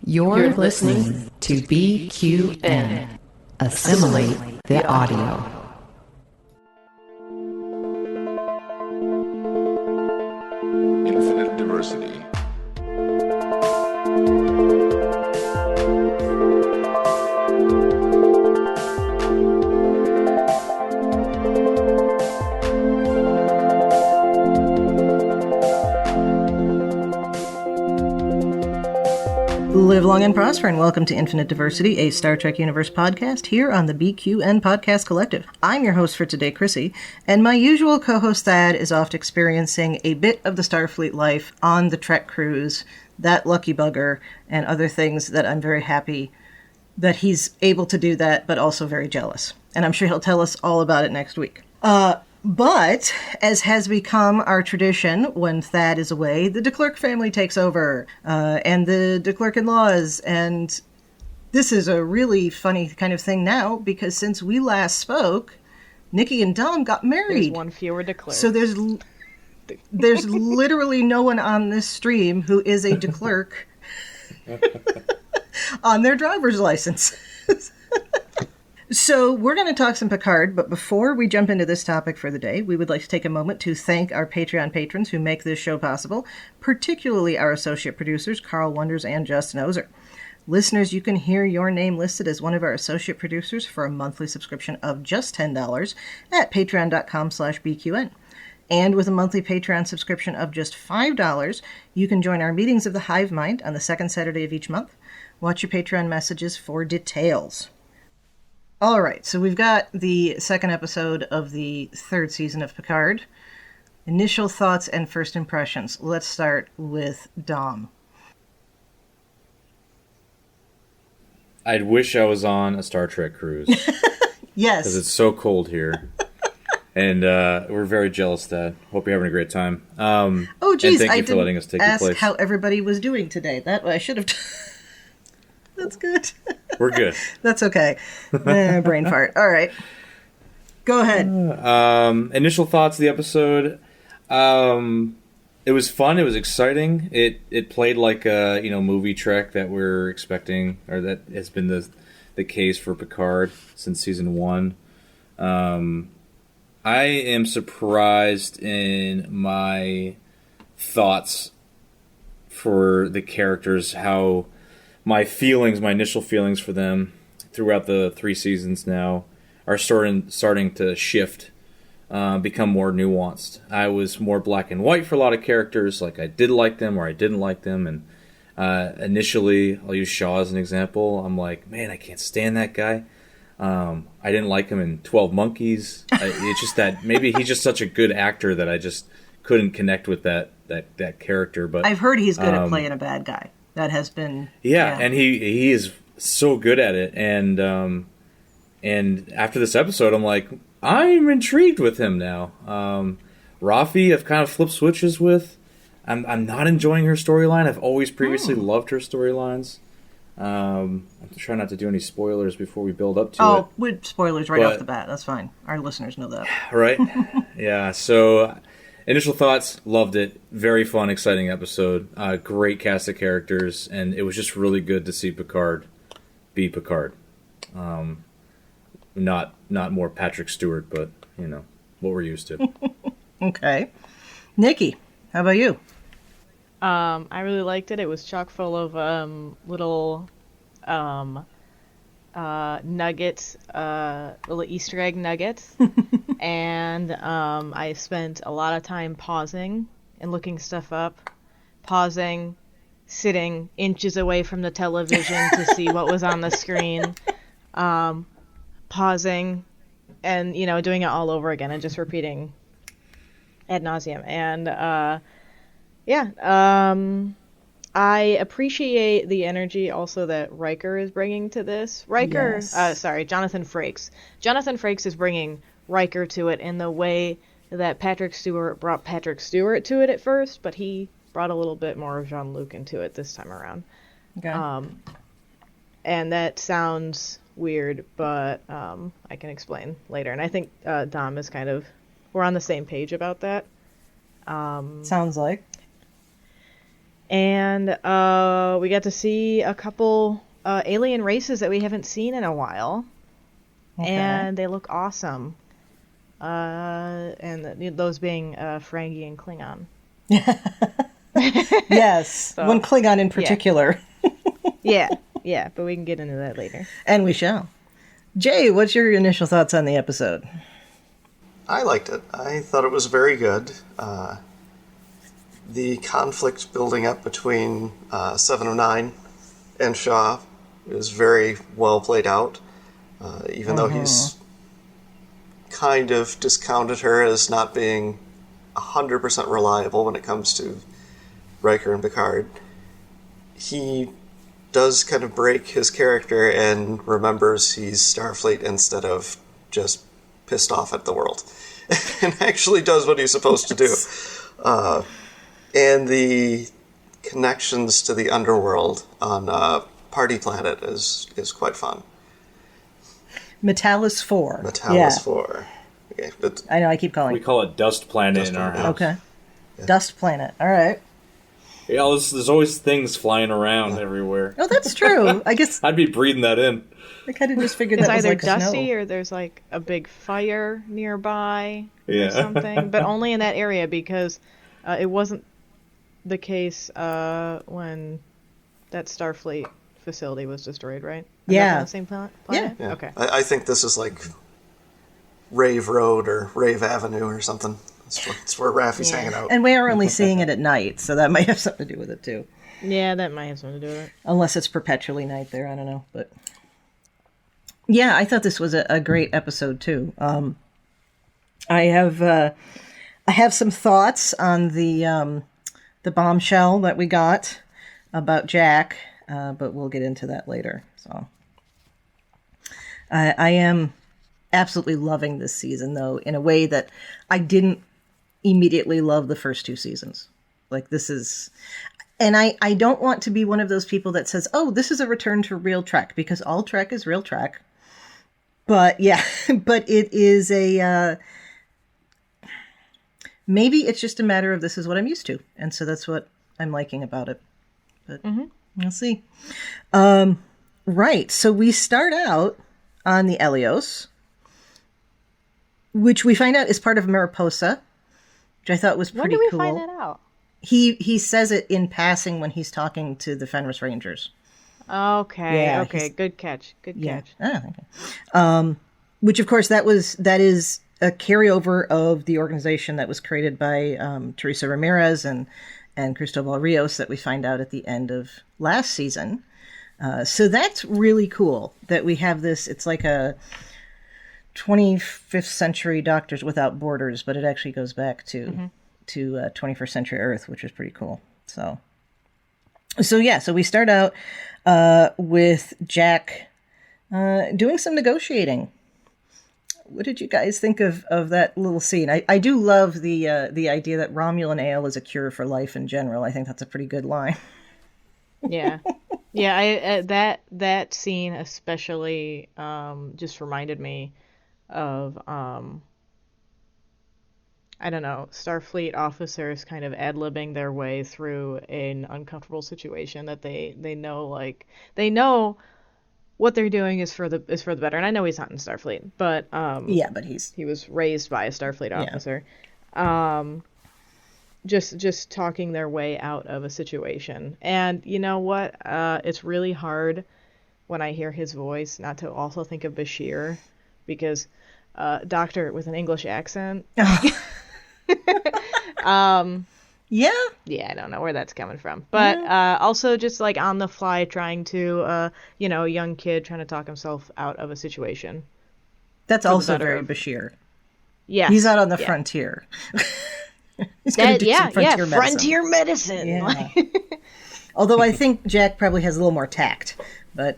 You're listening to BQN. Assimilate the audio. Infinite diversity. Live long and prosper, and welcome to Infinite Diversity, a Star Trek Universe podcast here on the BQN Podcast Collective. I'm your host for today, Chrissie, and my usual co-host Thad is off experiencing a bit of the Starfleet life on the Trek cruise, that lucky bugger, and other things that I'm very happy that he's able to do that, but also very jealous. And I'm sure he'll tell us all about it next week. But, as has become our tradition, when Thad is away, the De Clerck family takes over, and the De Clerck in-laws, and this is a really funny kind of thing now, because since we last spoke, Nikki and Dom got married. There's one fewer De Clerck. So there's literally no one on this stream who is a De Clerck on their driver's license. So we're going to talk some Picard, but before we jump into this topic for the day, we would like to take a moment to thank our Patreon patrons who make this show possible, particularly our associate producers, Carl Wonders and Justin Oser. Listeners, you can hear your name listed as one of our associate producers for a monthly subscription of just $10 at patreon.com/BQN. And with a monthly Patreon subscription of just $5, you can join our meetings of the Hive Mind on the second Saturday of each month. Watch your Patreon messages for details. All right, so we've got the second episode of the third season of Picard. Initial thoughts and first impressions. Let's start with Dom. I'd wish I was on a Star Trek cruise. Yes. Because it's so cold here. And we're very jealous, Dad. Hope you're having a great time. Oh, geez, and thank I you for letting us take your ask place. how everybody was doing today. That I should have. That's good. We're good. That's okay. Brain fart. All right. Go ahead. Initial thoughts of the episode. It was fun. It was exciting. It played like a movie Trek that we're expecting, or that has been the case for Picard since season 1. I am surprised in my thoughts for the characters, how my initial feelings for them throughout the 3 seasons now are starting to shift, become more nuanced. I was more black and white for a lot of characters, like I did like them or I didn't like them, and initially, I'll use Shaw as an example, I'm like, man, I can't stand that guy. I didn't like him in 12 Monkeys. It's just that maybe he's just such a good actor that I just couldn't connect with that character. But I've heard he's good at playing a bad guy. That has been... Yeah, and he is so good at it. And after this episode, I'm like, I'm intrigued with him now. Rafi, I've kind of flipped switches with. I'm not enjoying her storyline. I've always previously loved her storylines. I'm trying not to do any spoilers before we build up to it. Oh, with spoilers right off the bat. That's fine. Our listeners know that. Right? Yeah, so... Initial thoughts, loved it. Very fun, exciting episode. Great cast of characters, and it was just really good to see Picard be Picard. Not more Patrick Stewart, but, what we're used to. Okay. Nikki, how about you? I really liked it. It was chock full of little nuggets, little Easter egg nuggets. And I spent a lot of time pausing and looking stuff up, pausing, sitting inches away from the television to see what was on the screen, pausing, and doing it all over again and just repeating ad nauseum. And I appreciate the energy also that Riker is bringing to this. Jonathan Frakes. Jonathan Frakes is bringing Riker to it in the way that Patrick Stewart brought Patrick Stewart to it at first, but he brought a little bit more of Jean-Luc into it this time around. Okay. And that sounds weird, but I can explain later. And I think Dom is we're on the same page about that. Sounds like. And we got to see a couple alien races that we haven't seen in a while. Okay. And they look awesome. And those being Ferengi and Klingon. Yes, so, one Klingon in particular. Yeah, but we can get into that later. And we shall. Jay, what's your initial thoughts on the episode? I liked it. I thought it was very good. The conflict building up between 709 and Shaw is very well played out. Even though he's kind of discounted her as not being 100% reliable when it comes to Riker and Picard, he does kind of break his character and remembers he's Starfleet instead of just pissed off at the world. And actually does what he's supposed to do. And the connections to the underworld on Party Planet is quite fun. Metalis 4. Metalis 4. Okay, I know, I keep calling it. We call it Dust Planet in our house. Okay. Yeah. Dust Planet, all right. Yeah, there's always things flying around everywhere. Oh, that's true. I guess I'd be breathing that in. I kind of just figured it's that was either like dusty snow. or there's like a big fire nearby or something, but only in that area because it wasn't the case when that Starfleet facility was destroyed, right? Yeah. On the same planet? Yeah. Okay. I think this is like Rave Road or Rave Avenue or something. That's where Raffi's hanging out. And we are only seeing it at night, so that might have something to do with it, too. Yeah, that might have something to do with it. Unless it's perpetually night there, I don't know. But yeah, I thought this was a great episode, too. I have some thoughts on the bombshell that we got about Jack, but we'll get into that later. So I am absolutely loving this season, though, in a way that I didn't immediately love the first two seasons. Like, this is... And I don't want to be one of those people that says, oh, this is a return to real Trek, because all Trek is real Trek. But, yeah, but it is a... maybe it's just a matter of this is what I'm used to. And so that's what I'm liking about it. But we'll see. Right, so we start out on the Elios, which we find out is part of Mariposa, which I thought was pretty cool. When did we find that out? He says it in passing when he's talking to the Fenris Rangers. Okay, Yeah, okay, good catch, catch. Ah, okay. Which, of course, that is a carryover of the organization that was created by Teresa Ramirez and Cristobal Rios that we find out at the end of last season. So that's really cool that we have this. It's like a 25th century Doctors Without Borders, but it actually goes back to 21st century Earth, which is pretty cool. So we start out with Jack doing some negotiating. What did you guys think of that little scene? I do love the idea that Romulan ale is a cure for life in general. I think that's a pretty good line. Yeah. That scene especially just reminded me of I don't know, Starfleet officers kind of ad-libbing their way through an uncomfortable situation that they know what they're doing is for the better. And I know he's not in Starfleet, but but he was raised by a Starfleet officer. Just talking their way out of a situation. And you know what? It's really hard when I hear his voice not to also think of Bashir, because doctor with an English accent. Yeah, I don't know where that's coming from, but also just like on the fly trying to a young kid trying to talk himself out of a situation. That's also very Bashir. Yeah, he's out on the frontier. He's gonna do some frontier medicine. Yeah. Although I think Jack probably has a little more tact, but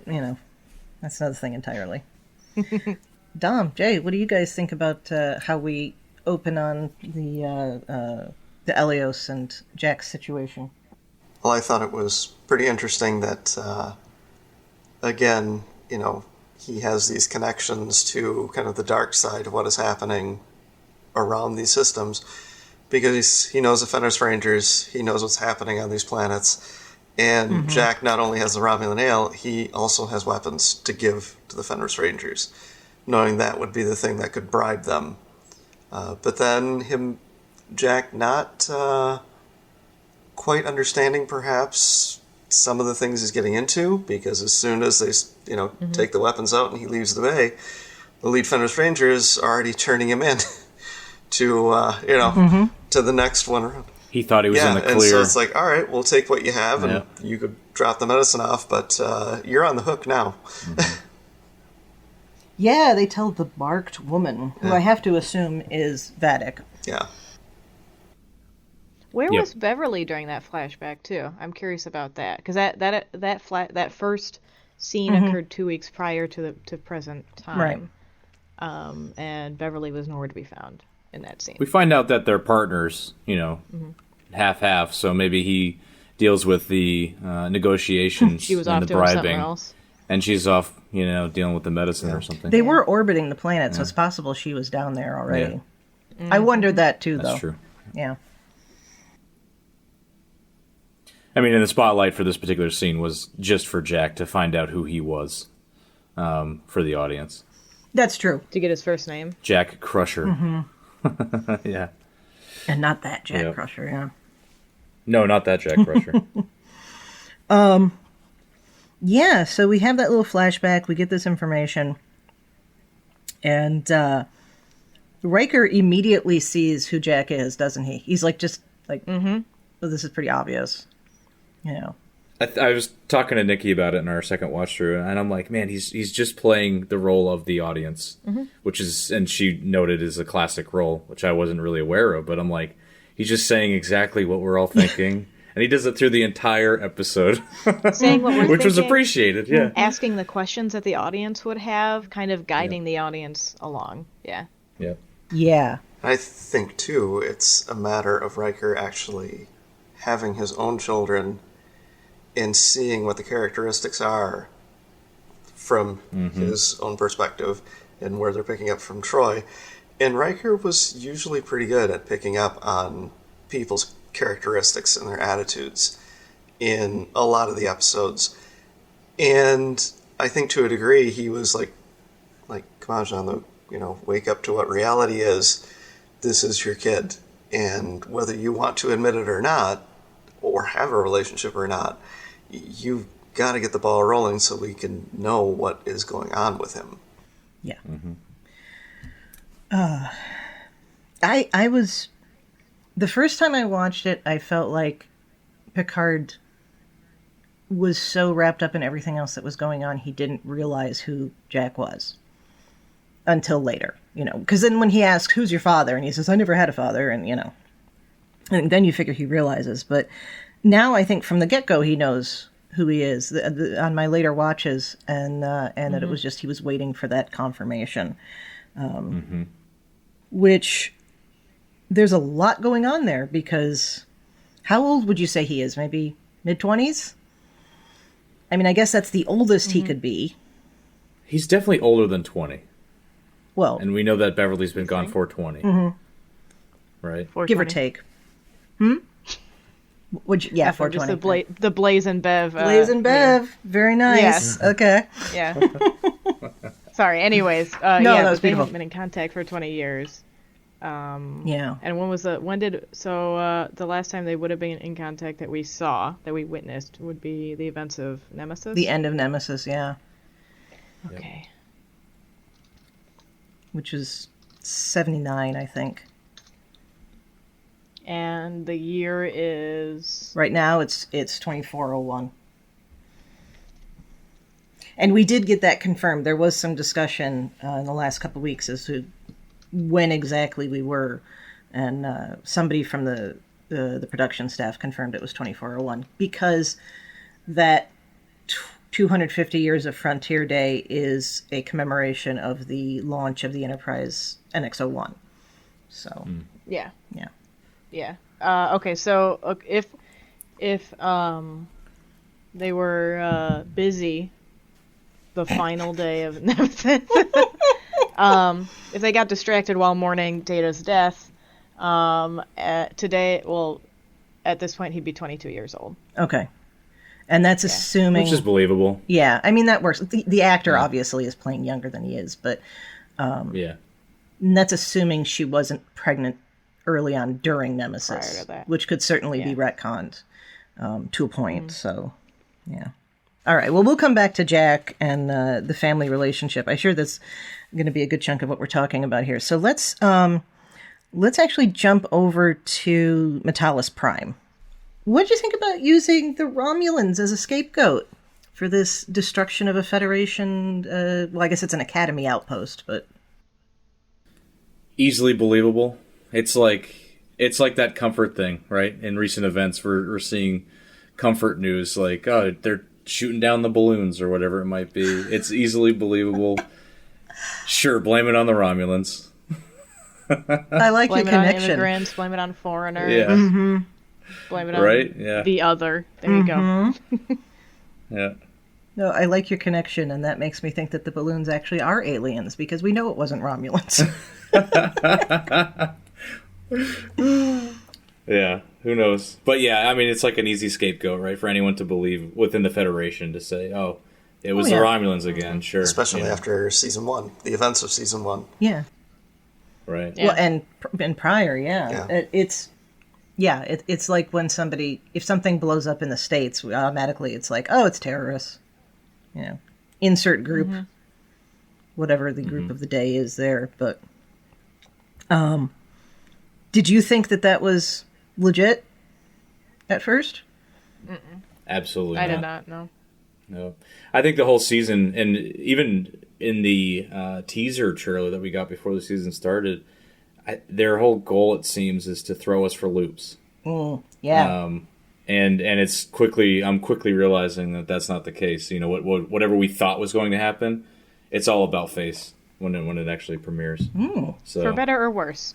that's another thing entirely. Dom, Jay, what do you guys think about how we open on the Elios and Jack's situation? Well, I thought it was pretty interesting that, again, he has these connections to kind of the dark side of what is happening around these systems. because he knows the Fenris Rangers, he knows what's happening on these planets, and Jack not only has the Romulan ale, he also has weapons to give to the Fenris Rangers, knowing that would be the thing that could bribe them. But then Jack not quite understanding, perhaps, some of the things he's getting into, because as soon as they, take the weapons out and he leaves the bay, the lead Fenris Rangers are already turning him in to, to the next one around. He thought he was in the clear. And so it's like, all right, we'll take what you have, and you could drop the medicine off, but you're on the hook now. Yeah, they tell the marked woman, who I have to assume is Vatic. Yeah. Where was Beverly during that flashback too? I'm curious about that, because that first scene occurred 2 weeks prior to present time, right? And Beverly was nowhere to be found in that scene. We find out that they're partners, half. So maybe he deals with the negotiations she was and off the doing something bribing, else. and she's off, dealing with the medicine or something. They were orbiting the planet, so it's possible she was down there already. Yeah. I wondered that too, though. That's true. Yeah. I mean, and the spotlight for this particular scene was just for Jack to find out who he was, for the audience. That's true. To get his first name. Jack Crusher. Yeah. And not that Jack Crusher, yeah. No, not that Jack Crusher. Yeah, so we have that little flashback. We get this information. And Riker immediately sees who Jack is, doesn't he? He's like, well, this is pretty obvious. I was talking to Nikki about it in our second watch through, and I'm like, man, he's just playing the role of the audience, which is, and she noted, is a classic role, which I wasn't really aware of, but I'm like, he's just saying exactly what we're all thinking, and he does it through the entire episode, saying what we're which thinking, was appreciated, asking the questions that the audience would have, kind of guiding the audience along, Yeah. I think, too, it's a matter of Riker actually having his own children and seeing what the characteristics are from his own perspective and where they're picking up from Troy. And Riker was usually pretty good at picking up on people's characteristics and their attitudes in a lot of the episodes. And I think to a degree he was like, come on, John, wake up to what reality is. This is your kid. And whether you want to admit it or not, or have a relationship or not, you've got to get the ball rolling so we can know what is going on with him. Yeah. I was... The first time I watched it, I felt like Picard was so wrapped up in everything else that was going on, he didn't realize who Jack was until later, because then when he asks, who's your father? And he says, I never had a father. And, and then you figure he realizes. But now I think from the get-go he knows who he is on my later watches, and that it was just he was waiting for that confirmation, which there's a lot going on there, because how old would you say he is? Maybe mid-20s? I mean, I guess that's the oldest he could be. He's definitely older than 20. Well, and we know that Beverly's been gone for 20. Right? 420. Give or take. Would you, 420. Just the Blaze and Bev. Blaze and Bev. Very nice. Yes. Okay. Yeah. Sorry. Anyways. That was they beautiful. haven't been in contact for 20 years. And the last time they would have been in contact that we witnessed would be the events of Nemesis? The end of Nemesis, yeah. Okay. Yep. Which is 79, I think. And the year is... Right now, it's 2401. And we did get that confirmed. There was some discussion in the last couple of weeks as to when exactly we were. And somebody from the production staff confirmed it was 2401. Because that 250 years of Frontier Day is a commemoration of the launch of the Enterprise NX-01. So... Yeah. Yeah. Yeah. Okay. So if they were busy the final day of Nemesis, if they got distracted while mourning Data's death, Today, well, at this point, he'd be 22 years old. Okay. And that's assuming... Which is believable. Yeah, I mean, that works. The actor obviously is playing younger than he is, but... yeah. And that's assuming she wasn't pregnant early on during Nemesis. Prior to that. Which could certainly be retconned to a point, so... Yeah. All right, well, we'll come back to Jack and the family relationship. I'm sure that's going to be a good chunk of what we're talking about here. So let's actually jump over to Metalis Prime. What did you think about using the Romulans as a scapegoat for this destruction of a Federation? Well, I guess it's an Academy outpost, but Easily believable. It's like that comfort thing, right? In recent events, we're seeing comfort news like, oh, they're shooting down the balloons or whatever it might be. It's easily believable. Sure, blame it on the Romulans. I like your connection. Blame it on immigrants, blame it on foreigners. Yeah. Mm-hmm. Blame it on the other. There you go. Yeah. No, I like your connection, and that makes me think that the balloons actually are aliens, because we know it wasn't Romulans. Yeah, who knows? But yeah, I mean, it's like an easy scapegoat, right? For anyone to believe within the Federation to say, oh, it was the Romulans again, sure. Especially after Season 1, the events of Season 1. Yeah. Right. Yeah. Well, and prior, it's like when if something blows up in the States, automatically it's like, oh, it's terrorists. You know, insert group, whatever the group of the day is there. But did you think that was legit at first? Absolutely I not. did not, no. No. I think the whole season, and even in the teaser trailer that we got before the season started, their whole goal, it seems, is to throw us for loops. Yeah. And I'm quickly realizing that that's not the case. You know, whatever we thought was going to happen, it's all about face when it actually premieres. So, for better or worse.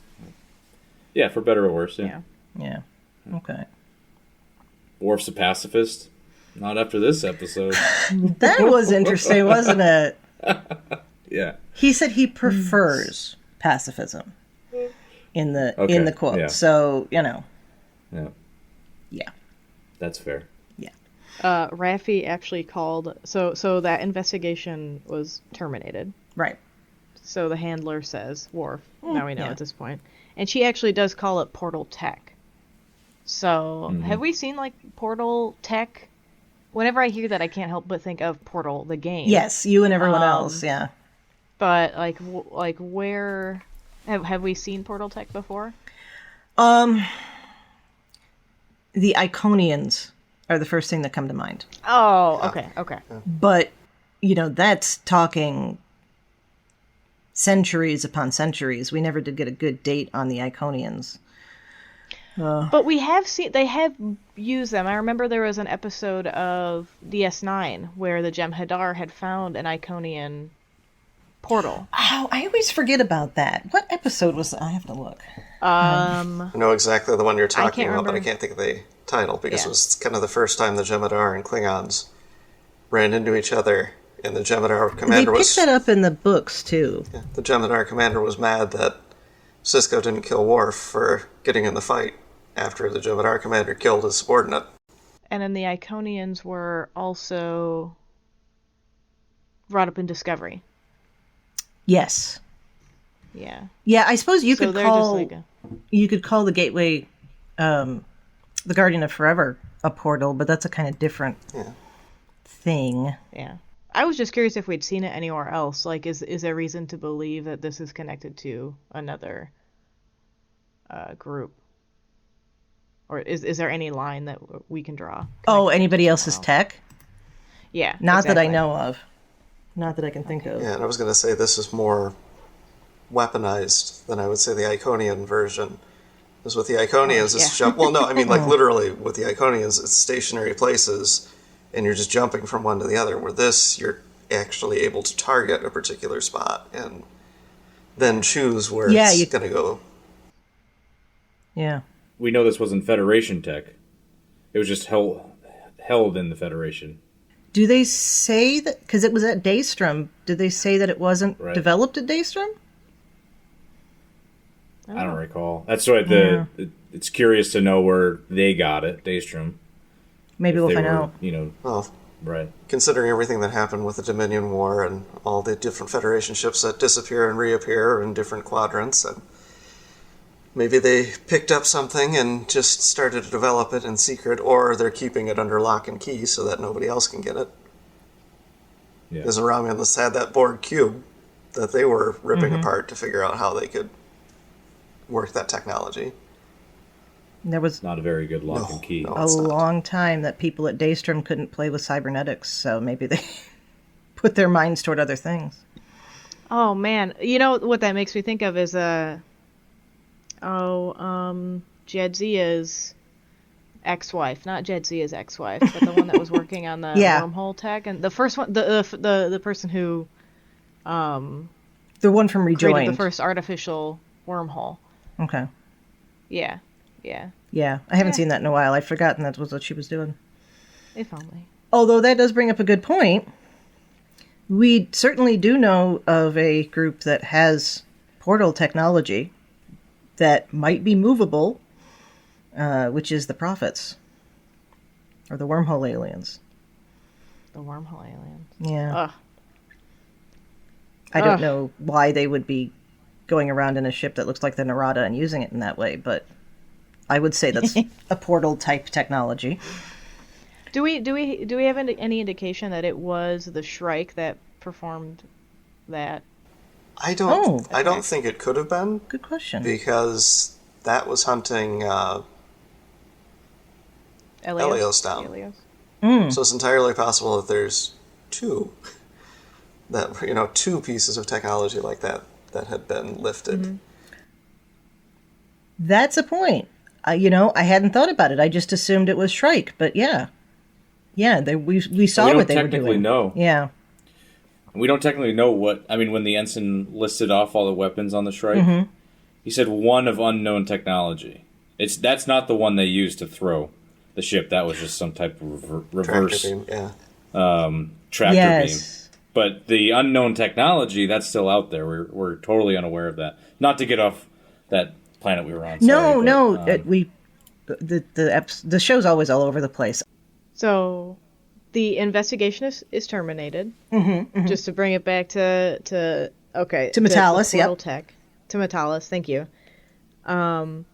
Yeah, for better or worse. Yeah. Yeah. Okay. Worf's a pacifist. Not after this episode. That was interesting, wasn't it? Yeah. He said he prefers pacifism in the quote. Yeah. So, you know. Yeah. Yeah. That's fair. Yeah. Raffi actually called... So that investigation was terminated. Right. So the handler says, Worf, now we know at this point. And she actually does call it portal tech. So, have we seen, like, portal tech? Whenever I hear that, I can't help but think of Portal, the game. Yes, you and everyone else, yeah. But, like where... Have we seen portal tech before? The Iconians are the first thing that come to mind. Oh, okay. But, you know, that's talking centuries upon centuries. We never did get a good date on the Iconians. But we have seen, they have used them. I remember there was an episode of DS9 where the Jem'Hadar had found an Iconian portal. Oh, I always forget about that. What episode was that? I have to look. I know exactly the one you're talking about, remember. but I can't think of the title, because it was kind of the first time the Jem'Hadar and Klingons ran into each other, and the Jem'Hadar commander They picked that up in the books, too. Yeah, the Jem'Hadar commander was mad that Sisko didn't kill Worf for getting in the fight after the Jem'Hadar commander killed his subordinate. And then the Iconians were also brought up in Discovery. Yes. Yeah. Yeah, I suppose you So could they're call just like you could call the Gateway, the Guardian of Forever, a portal, but that's a kind of different thing. Yeah. I was just curious if we'd seen it anywhere else. Like, is there reason to believe that this is connected to another group? Or is there any line that we can draw? Oh, anybody else's tech? Yeah. Not that I exactly. know of. Not that I can think of. Yeah, and I was going to say this is more weaponized than I would say the Iconian version. Because with the Iconians, it's jump. Well, no, I mean, like, literally, with the Iconians, it's stationary places, and you're just jumping from one to the other. Where this, you're actually able to target a particular spot and then choose where it's going to go. Yeah. We know this wasn't Federation tech. It was just held in the Federation. Do they say that, because it was at Daystrom, did they say that it wasn't developed at Daystrom? I don't recall. That's why it's curious to know where they got it, Daystrom. Maybe we'll find out. Well, Right. considering everything that happened with the Dominion War and all the different Federation ships that disappear and reappear in different quadrants, and maybe they picked up something and just started to develop it in secret, or they're keeping it under lock and key so that nobody else can get it. Yeah. Because the Romulans had that Borg cube that they were ripping apart to figure out how they could work that technology. There was Not a very good lock and key. no. a It's not. long time that people at Daystrom couldn't play with cybernetics, so maybe they put their minds toward other things. Oh man, you know what that makes me think of is Jadzia's ex-wife, not Jadzia's ex-wife, but the one that was working on the Yeah. wormhole tech, and the first one, the person who The one from created Rejoined. the first artificial wormhole. Okay. Yeah. Yeah, I haven't seen that in a while. I'd forgotten that was what she was doing. If only. Although that does bring up a good point. We certainly do know of a group that has portal technology that might be movable, which is the Prophets. Or the wormhole aliens. The wormhole aliens. Yeah. Ugh. I don't know why they would be going around in a ship that looks like the Narada and using it in that way, but I would say that's a portal type technology. Do we have any indication that it was the Shrike that performed that? I don't Okay. think it could have been, Good question. because that was hunting Helios down. Helios. So it's entirely possible that there's two pieces of technology like that had been lifted. That's a point. I hadn't thought about it. I just assumed it was Shrike, but yeah. Yeah, we saw We what don't they were doing. technically know. Yeah. We don't technically know what... I mean, when the ensign listed off all the weapons on the Shrike, he said one of unknown technology. That's not the one they used to throw the ship. That was just some type of reverse Tractor beam, yeah. tractor Yes. beam. But the unknown technology, that's still out there. We're totally unaware of that. Not to get off that planet we were on. No, sorry, the show's always all over the place. So, the investigation is terminated. Just to bring it back to Metalis, the portal tech. To Metalis, thank you. And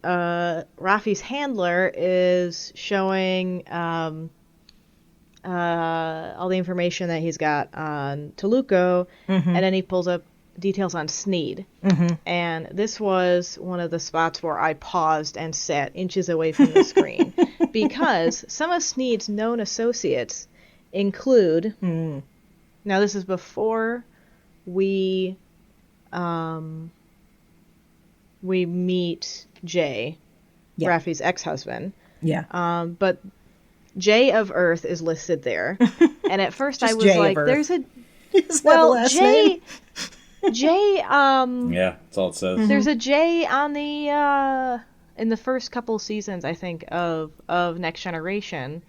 Rafi's handler is showing all the information that he's got on Toluco, and then he pulls up details on Sneed. And this was one of the spots where I paused and sat inches away from the screen because some of Sneed's known associates include now this is before we meet Jay, Rafi's ex-husband. Yeah. But Jay of Earth is listed there. And at first I was Jay like, of Earth. there's a Is that the last name? Jay, Yeah, that's all it says. there's a J on the in the first couple seasons, I think, of Next Generation,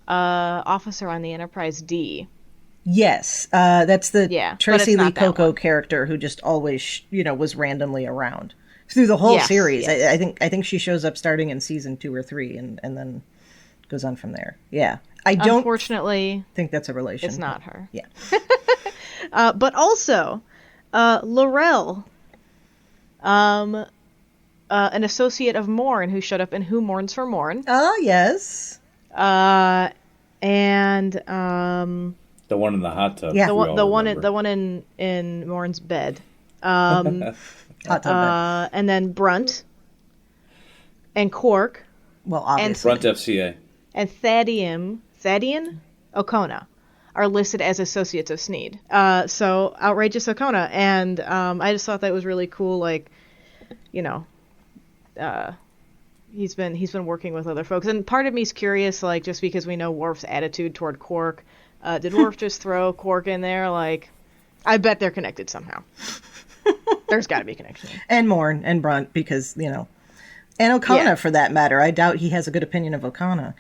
officer on the Enterprise D. Yes, that's the Yeah, but Tracy it's Lee not that Coco one. character who just always, was randomly around through the whole Yes, series. yes. I think she shows up starting in season 2 or 3, and then goes on from there. Yeah, I don't Unfortunately, think that's a relation. it's not her. Yeah. But also, Laurel, an associate of Morn who showed up in Who Mourns for Morn. Ah, yes. And The one in the hot tub. Yeah. the we all one remember. in Morn's bed. Hot tub bed. And then Brunt and Quark Well, obviously. Front FCA. and Thadian Okona are listed as associates of Sneed. So outrageous Okona, and I just thought that was really cool. Like, he's been working with other folks, and part of me's curious, like, just because we know Worf's attitude toward Quark, did Worf just throw Quark in there? Like, I bet they're connected somehow. There's got to be a connection. And Morn and Brunt, because, and Okana, Yeah. for that matter. I doubt he has a good opinion of Okana.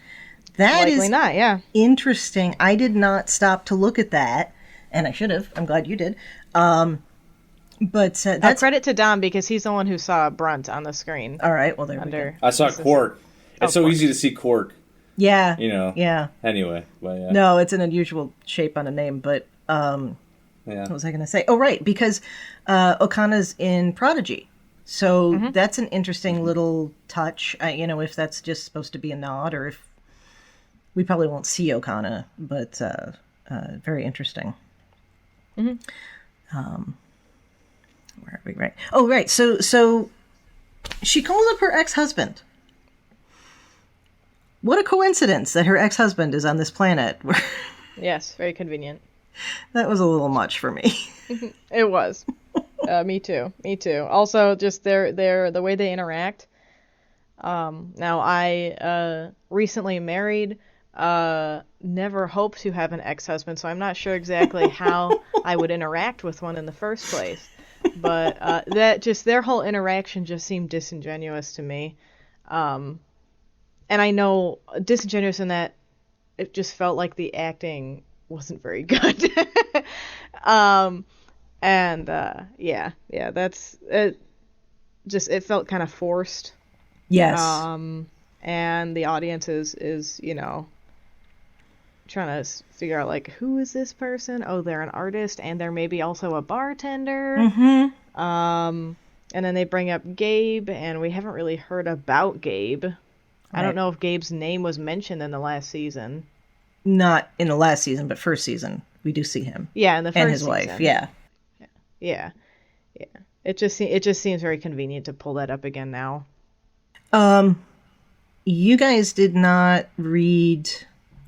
That Likely is not. Yeah. interesting. I did not stop to look at that, and I should have. I'm glad you did. But that's credit to Dom because he's the one who saw Brunt on the screen. all right. Well, there we go. I saw Quark. It's so Quark. easy to see Quark. Yeah. Yeah. Anyway, but yeah. No, it's an unusual shape on a name, but Yeah. what was I going to say? Oh, right, because Okana's in Prodigy. So that's an interesting little touch. If that's just supposed to be a nod, or if we probably won't see Okana, but very interesting. Where are we? Right. Oh, right. So she calls up her ex-husband. What a coincidence that her ex-husband is on this planet. Yes, very convenient. That was a little much for me. It was. Me too. Also, just the way they interact. Now, I recently married. Never hoped to have an ex-husband, so I'm not sure exactly how I would interact with one in the first place. But that just their whole interaction just seemed disingenuous to me. And I know disingenuous in that it just felt like the acting wasn't very good. That's it. It felt kind of forced. Yes. And the audience is trying to figure out like, who is this person? Oh, they're an artist, and they're maybe also a bartender. And then they bring up Gabe, and we haven't really heard about Gabe. Right. I don't know if Gabe's name was mentioned in the last season. Not in the last season, but first season we do see him. Yeah, in the first and his season. Wife. Yeah. It just seems very convenient to pull that up again now. You guys did not read.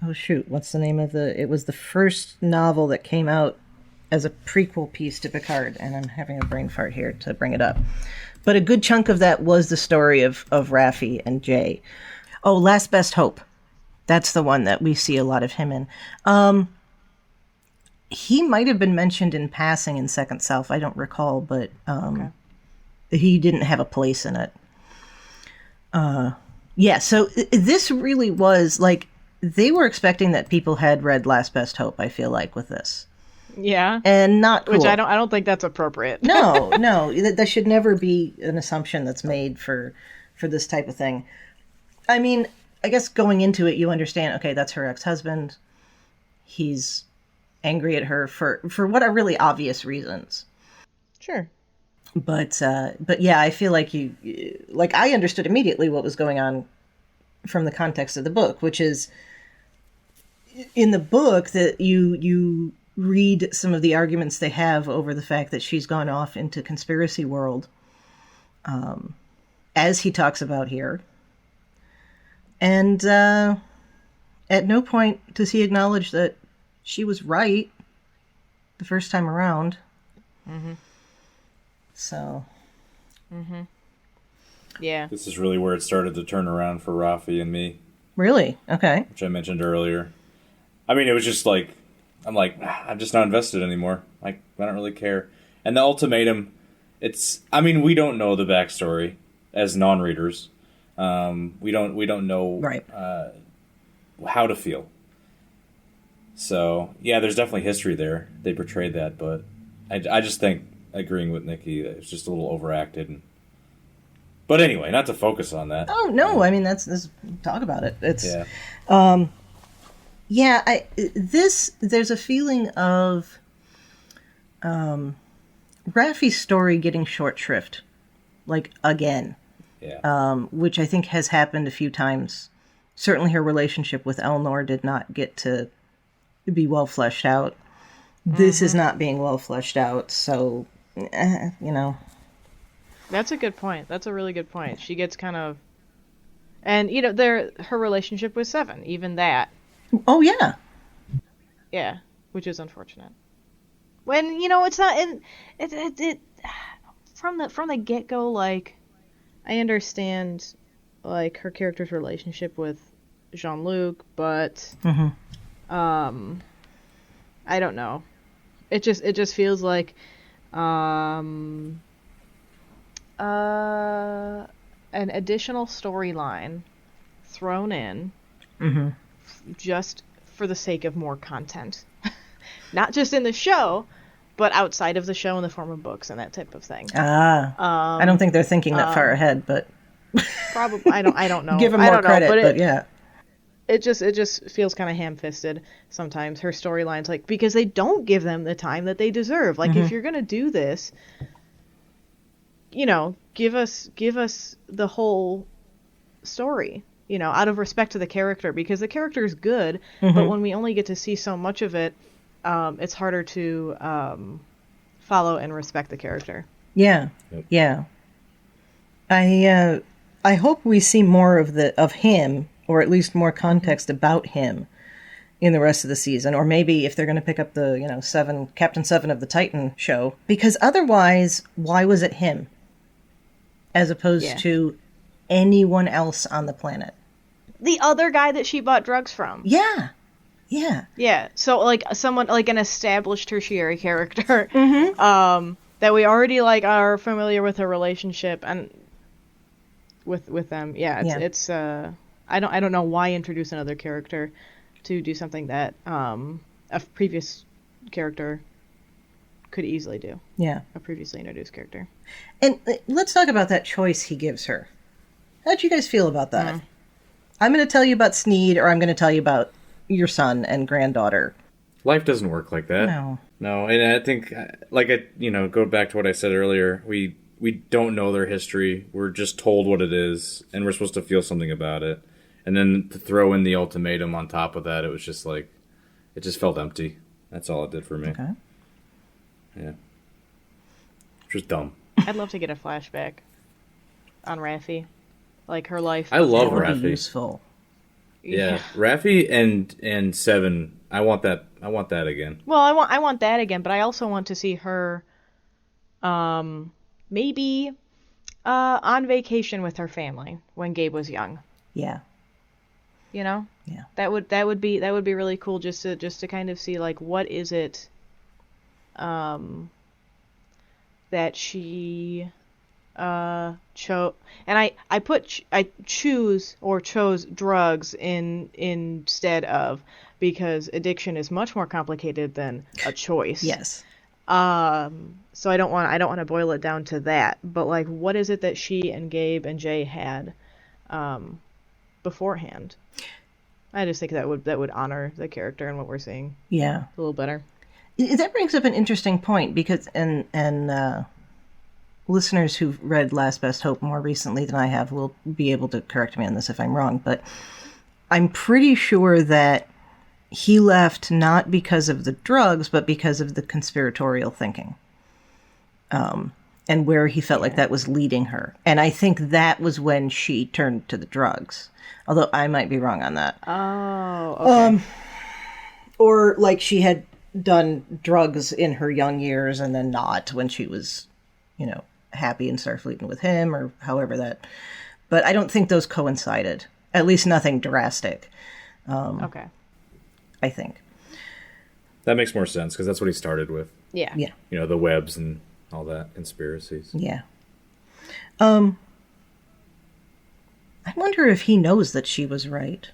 Oh shoot! What's the name of it was the first novel that came out as a prequel piece to Picard, and I'm having a brain fart here to bring it up. But a good chunk of that was the story of Raffi and Jay. Oh, Last Best Hope. That's the one that we see a lot of him in. He might have been mentioned in passing in Second Self. I don't recall, but he didn't have a place in it. So this really was like, they were expecting that people had read Last Best Hope, I feel like, with this. Yeah. And not cool. Which I don't think that's appropriate. No, that should never be an assumption that's made for this type of thing. I mean, I guess going into it, you understand, okay, that's her ex-husband. He's angry at her for what are really obvious reasons. Sure. But yeah, I feel like I understood immediately what was going on from the context of the book, which is in the book that you read some of the arguments they have over the fact that she's gone off into conspiracy world, as he talks about here. And at no point does he acknowledge that she was right the first time around. Mm-hmm. So. Mm-hmm. Yeah. This is really where it started to turn around for Raffi and me. Really? Okay. Which I mentioned earlier. I mean, it was just like, I'm just not invested anymore. Like, I don't really care. And the ultimatum, we don't know the backstory as non-readers. We don't know right. How to feel. So, yeah, there's definitely history there. They portrayed that, but I just think, agreeing with Nikki, that it's just a little overacted. But anyway, not to focus on that. Oh, no, I mean, let's talk about it. It's, there's a feeling of Raffi's story getting short shrift, like, again. Yeah. Which I think has happened a few times. Certainly her relationship with Elnor did not get to be well fleshed out. This is not being well fleshed out, so, That's a good point. That's a really good point. She gets kind of... And, her relationship with Seven, even that. Oh, yeah. Yeah, which is unfortunate. When, it's not... From the get-go, like... I understand, like, her character's relationship with Jean-Luc, but I don't know. It just feels like an additional storyline thrown in just for the sake of more content. Not just in the show, but outside of the show in the form of books and that type of thing. I don't think they're thinking that far ahead, but probably I don't know. Give them more credit, but yeah. It just feels kind of ham-fisted sometimes, her storylines, like, because they don't give them the time that they deserve. Like, if you're going to do this, you know, give us the whole story, you know, out of respect to the character, because the character is good, but when we only get to see so much of it, it's harder to follow and respect the character. Yeah. Yep. Yeah. I hope we see more of him, or at least more context about him in the rest of the season, or maybe if they're going to pick up the, you know, Captain 7 of the Titan show, because otherwise, why was it him as opposed to anyone else on the planet? The other guy that she bought drugs from. Yeah. So like someone like an established tertiary character that we already like are familiar with a relationship and with them. It's I don't know why introduce another character to do something that a previous character could easily do. Yeah. A previously introduced character. And let's talk about that choice he gives her. How'd you guys feel about that? I'm going to tell you about Sneed, or I'm going to tell you about your son and granddaughter. Life doesn't work like that. No, and I think, like, go back to what I said earlier. We don't know their history. We're just told what it is, and we're supposed to feel something about it. And then to throw in the ultimatum on top of that, it was just like, it just felt empty. That's all it did for me. Okay. Yeah. Just dumb. I'd love to get a flashback on Raffi, like her life. I love That would Raffi. be useful. Yeah, Raffi and Seven. I want that again. Well, I want that again, but I also want to see her, maybe, on vacation with her family when Gabe was young. Yeah. You know? Yeah. That would be really cool just to kind of see, like, what is it that she chose. And I chose drugs instead of, because addiction is much more complicated than a choice. Yes. So I don't want to boil it down to that, but like, what is it that she and Gabe and Jay had beforehand? I just think that would honor the character and what we're seeing. Yeah. A little better. That brings up an interesting point, because and listeners who've read Last Best Hope more recently than I have will be able to correct me on this if I'm wrong, but I'm pretty sure that he left not because of the drugs, but because of the conspiratorial thinking. And where he felt like that was leading her. And I think that was when she turned to the drugs. Although I might be wrong on that. Oh, okay. Or like she had done drugs in her young years and then not when she was, happy in Starfleet with him, or however that. But I don't think those coincided. At least nothing drastic. Okay. I think. That makes more sense, because that's what he started with. Yeah. Yeah. The webs and all that, conspiracies. Yeah. I wonder if he knows that she was right.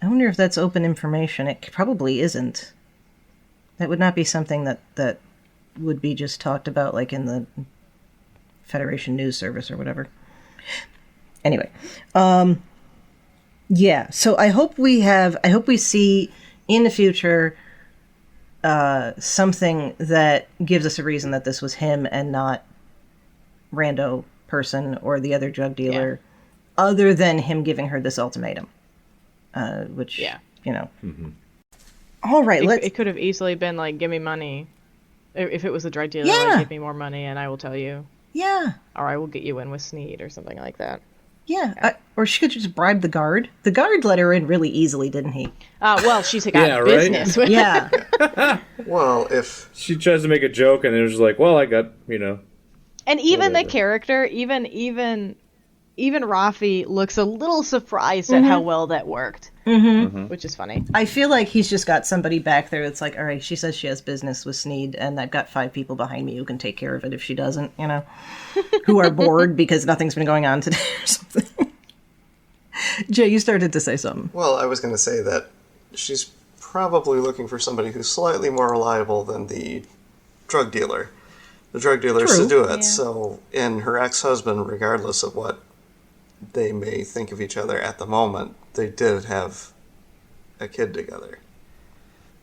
I wonder if that's open information. It probably isn't. That would not be something that would be just talked about, like in the Federation News Service or whatever. Anyway. Yeah. So I hope we see in the future something that gives us a reason that this was him and not rando person or the other drug dealer, other than him giving her this ultimatum, which, Mm-hmm. All right. It could have easily been like, give me money. If it was a drug dealer, like, give me more money and I will tell you. Yeah. Or I will get you in with Sneed or something like that. Yeah. Or she could just bribe the guard. The guard let her in really easily, didn't he? Well, she's got business. Right? Yeah. Well, if she tries to make a joke and it was like, well, I got, And even the character, even Raffi looks a little surprised at how well that worked, which is funny. I feel like he's just got somebody back there that's like, all right, she says she has business with Sneed, and I've got 5 people behind me who can take care of it if she doesn't, who are bored because nothing's been going on today or something. Jay, you started to say something. Well, I was going to say that she's probably looking for somebody who's slightly more reliable than the drug dealer. The drug dealer is to do it. Yeah. So, and her ex-husband, regardless of what they may think of each other at the moment, they did have a kid together.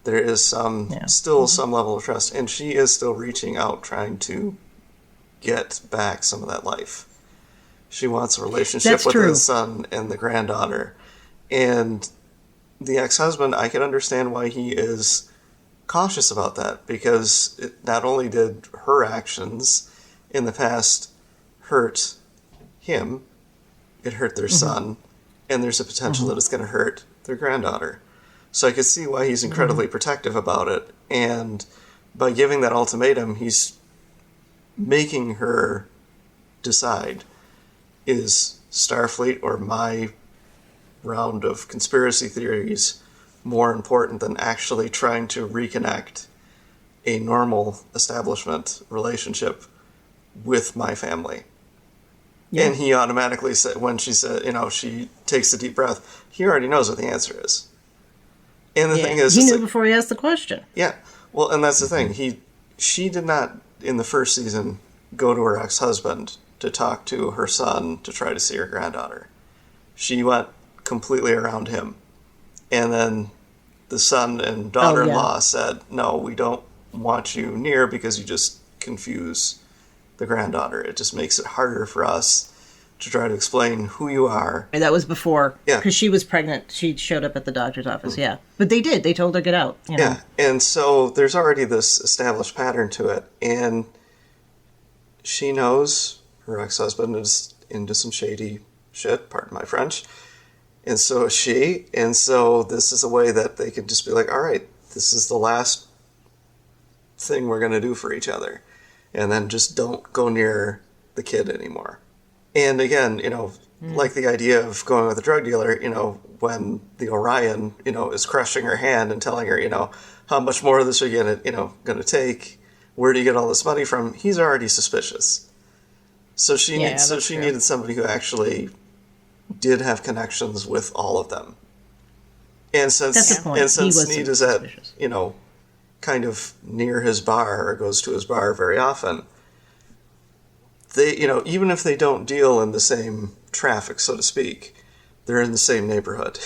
There is still some level of trust, and she is still reaching out, trying to get back some of that life. She wants a relationship with the son and the granddaughter. And the ex-husband, I can understand why he is cautious about that, because it not only did her actions in the past hurt him, it hurt their son, and there's a potential that it's going to hurt their granddaughter. So I could see why he's incredibly protective about it, and by giving that ultimatum, he's making her decide, is Starfleet or my round of conspiracy theories more important than actually trying to reconnect a normal establishment relationship with my family? Yeah. And he automatically said, when she said, she takes a deep breath, he already knows what the answer is. And the thing is, he knew before he asked the question. Yeah. Well, and that's the thing. She did not, in the first season, go to her ex-husband to talk to her son to try to see her granddaughter. She went completely around him. And then the son and daughter-in-law said, no, we don't want you near because you just confuse the granddaughter. It just makes it harder for us to try to explain who you are. And that was before. Yeah. Because she was pregnant. She showed up at the doctor's office, But they did. They told her, get out. Yeah. And so there's already this established pattern to it. And she knows her ex-husband is into some shady shit, pardon my French. And so is she. And so this is a way that they could just be like, all right, this is the last thing we're going to do for each other. And then just don't go near the kid anymore. And again, like the idea of going with a drug dealer, when the Orion, is crushing her hand and telling her, how much more of this are you going to take? Where do you get all this money from? He's already suspicious. So she needed somebody who actually did have connections with all of them. And since Sneed is at, kind of near his bar or goes to his bar very often, they, even if they don't deal in the same traffic, so to speak, they're in the same neighborhood.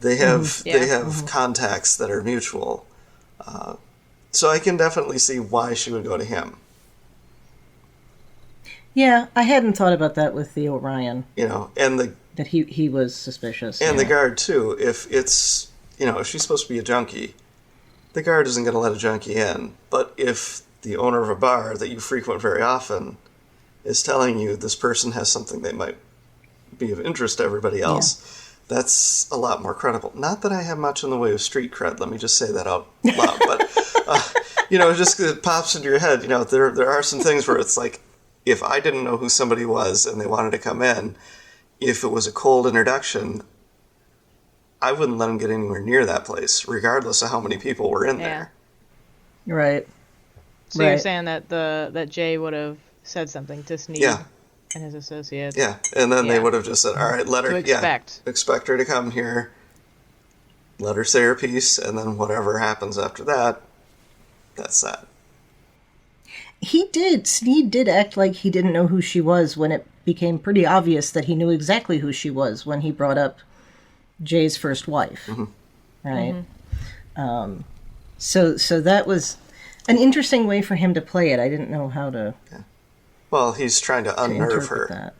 They have contacts that are mutual. So I can definitely see why she would go to him. Yeah, I hadn't thought about that with the Orion. And that he was suspicious. And the guard too. If it's if she's supposed to be a junkie, the guard isn't going to let a junkie in. But if the owner of a bar that you frequent very often is telling you this person has something that might be of interest to everybody else, that's a lot more credible. Not that I have much in the way of street cred, let me just say that out loud. But, just it pops into your head, there are some things where it's like, if I didn't know who somebody was and they wanted to come in, if it was a cold introduction, I wouldn't let them get anywhere near that place, regardless of how many people were in there. Right. So you're saying that that Jay would have said something to Sneed and his associates. Yeah, and then they would have just said, all right, let her expect her to come here, let her say her piece, and then whatever happens after that, that's that. Sneed did act like he didn't know who she was when it became pretty obvious that he knew exactly who she was when he brought up Jay's first wife. Right? So that was an interesting way for him to play it. I didn't know how to... Yeah. Well, he's trying to unnerve her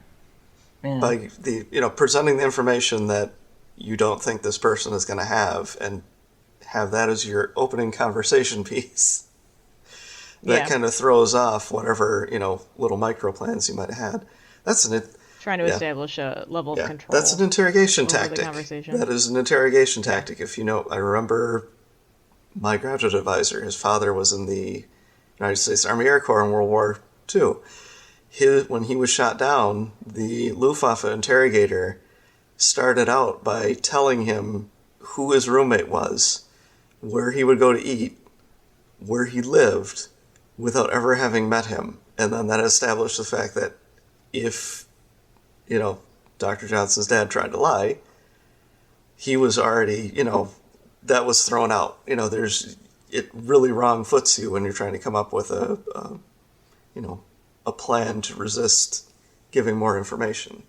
by presenting the information that you don't think this person is going to have, and have that as your opening conversation piece. That kind of throws off whatever little micro plans you might have had. That's trying to establish a level of control. That's an interrogation tactic. The conversation. That is an interrogation tactic. If I remember my graduate advisor. His father was in the United States Army Air Corps in World War II. When he was shot down, the Luftwaffe interrogator started out by telling him who his roommate was, where he would go to eat, where he lived, without ever having met him. And then that established the fact that if, Dr. Johnson's dad tried to lie, he was already, that was thrown out. It really wrong foots you when you're trying to come up with a plan to resist giving more information.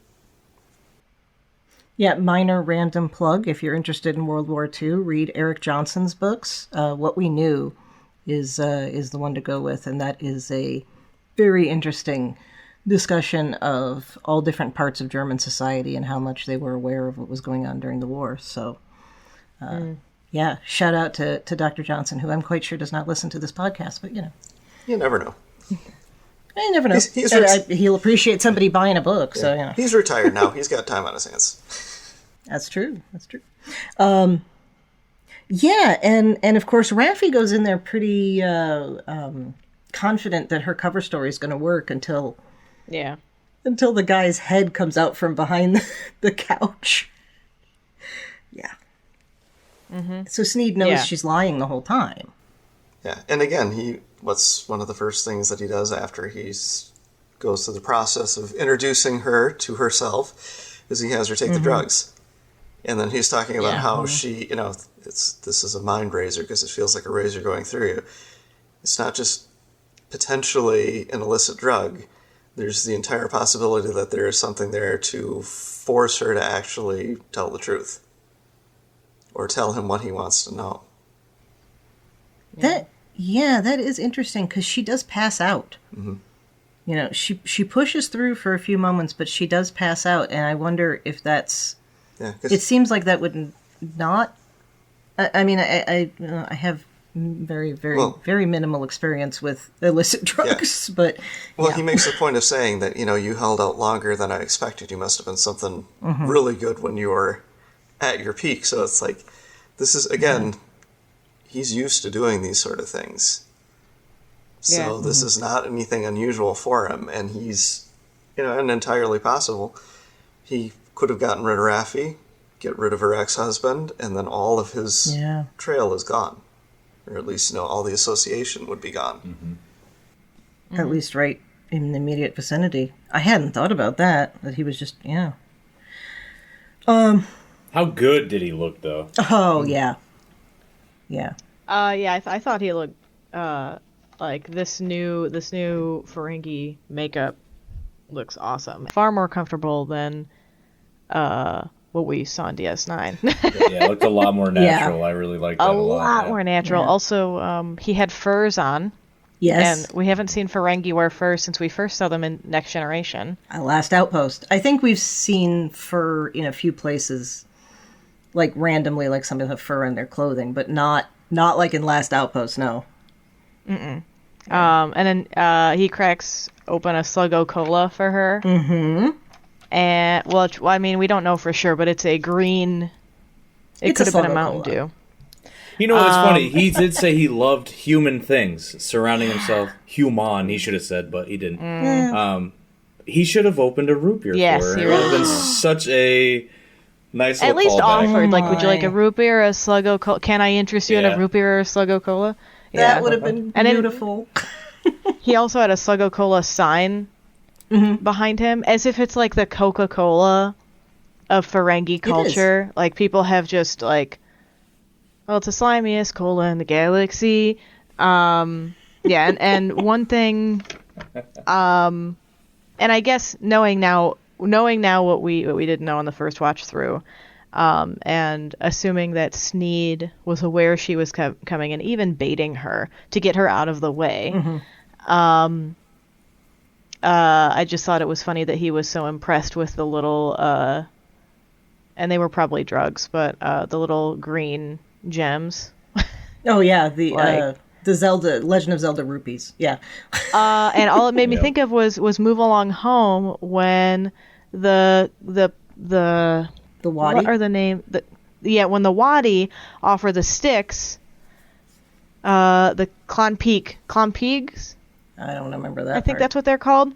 Yeah, minor random plug. If you're interested in World War II, read Eric Johnson's books. What We Knew is the one to go with, and that is a very interesting discussion of all different parts of German society and how much they were aware of what was going on during the war. So, yeah, shout out to Dr. Johnson, who I'm quite sure does not listen to this podcast, but You never know. You never know. He'll appreciate somebody buying a book, so He's retired now. He's got time on his hands. That's true. Yeah, and of course, Raffi goes in there pretty confident that her cover story is going to work until the guy's head comes out from behind the couch. Yeah. Mm-hmm. So Sneed knows she's lying the whole time. Yeah, and again, what's one of the first things that he does after he goes through the process of introducing her to herself is he has her take the drugs. And then he's talking about how she, this is a mind razor because it feels like a razor going through you. It's not just potentially an illicit drug. There's the entire possibility that there is something there to force her to actually tell the truth. Or tell him what he wants to know. That is interesting because she does pass out. Mm-hmm. She pushes through for a few moments, but she does pass out, and I wonder if that's... Yeah, it seems like that would not... I have very, very, very minimal experience with illicit drugs, but... Well, he makes the point of saying that, you held out longer than I expected. You must have been something really good when you were at your peak. So it's like, this is, again, he's used to doing these sort of things. So this is not anything unusual for him. And he's, and entirely possible, he could have gotten rid of Raffi, get rid of her ex-husband, and then all of his trail is gone. Or at least, all the association would be gone. Mm-hmm. At least right in the immediate vicinity. I hadn't thought about that he was just, How good did he look, though? Oh, yeah. Yeah. I thought he looked like this new Ferengi makeup looks awesome. Far more comfortable than what we saw in DS9. Yeah, it looked a lot more natural. I really liked that a lot. A lot more natural. Yeah. Also, he had furs on. Yes. And we haven't seen Ferengi wear furs since we first saw them in Next Generation. Last Outpost. I think we've seen fur in a few places, like randomly, like some of have fur in their clothing, but not like in Last Outpost, no. Mm-mm. And then he cracks open a Sluggo Cola for her. Mm-hmm. And, we don't know for sure, but it's a green... It could have been a Mountain Dew. You know what's funny? He did say he loved human things, surrounding himself. Human, he should have said, but he didn't. He should have opened a root beer for her. It would have been such a nice little At least callback. offered, would you like a root beer or a Sluggo Cola? Can I interest you in a root beer or a Sluggo Cola? That would have been beautiful. He also had a Sluggo Cola sign behind him, as if it's like the Coca-Cola of Ferengi culture. Like, people have just, it's the slimiest cola in the galaxy. And one thing, and I guess knowing now what we didn't know on the first watch through, and assuming that Sneed was aware she was coming and even baiting her to get her out of the way. I just thought it was funny that he was so impressed with the little, and they were probably drugs, but the little green gems. Oh yeah, the Zelda Legend of Zelda rupees. Yeah. And all it made me think of was Move Along Home when the Wadi? What are the name? When the Wadi offer the sticks, the Clonpeaks. I don't remember that. I think that's what they're called.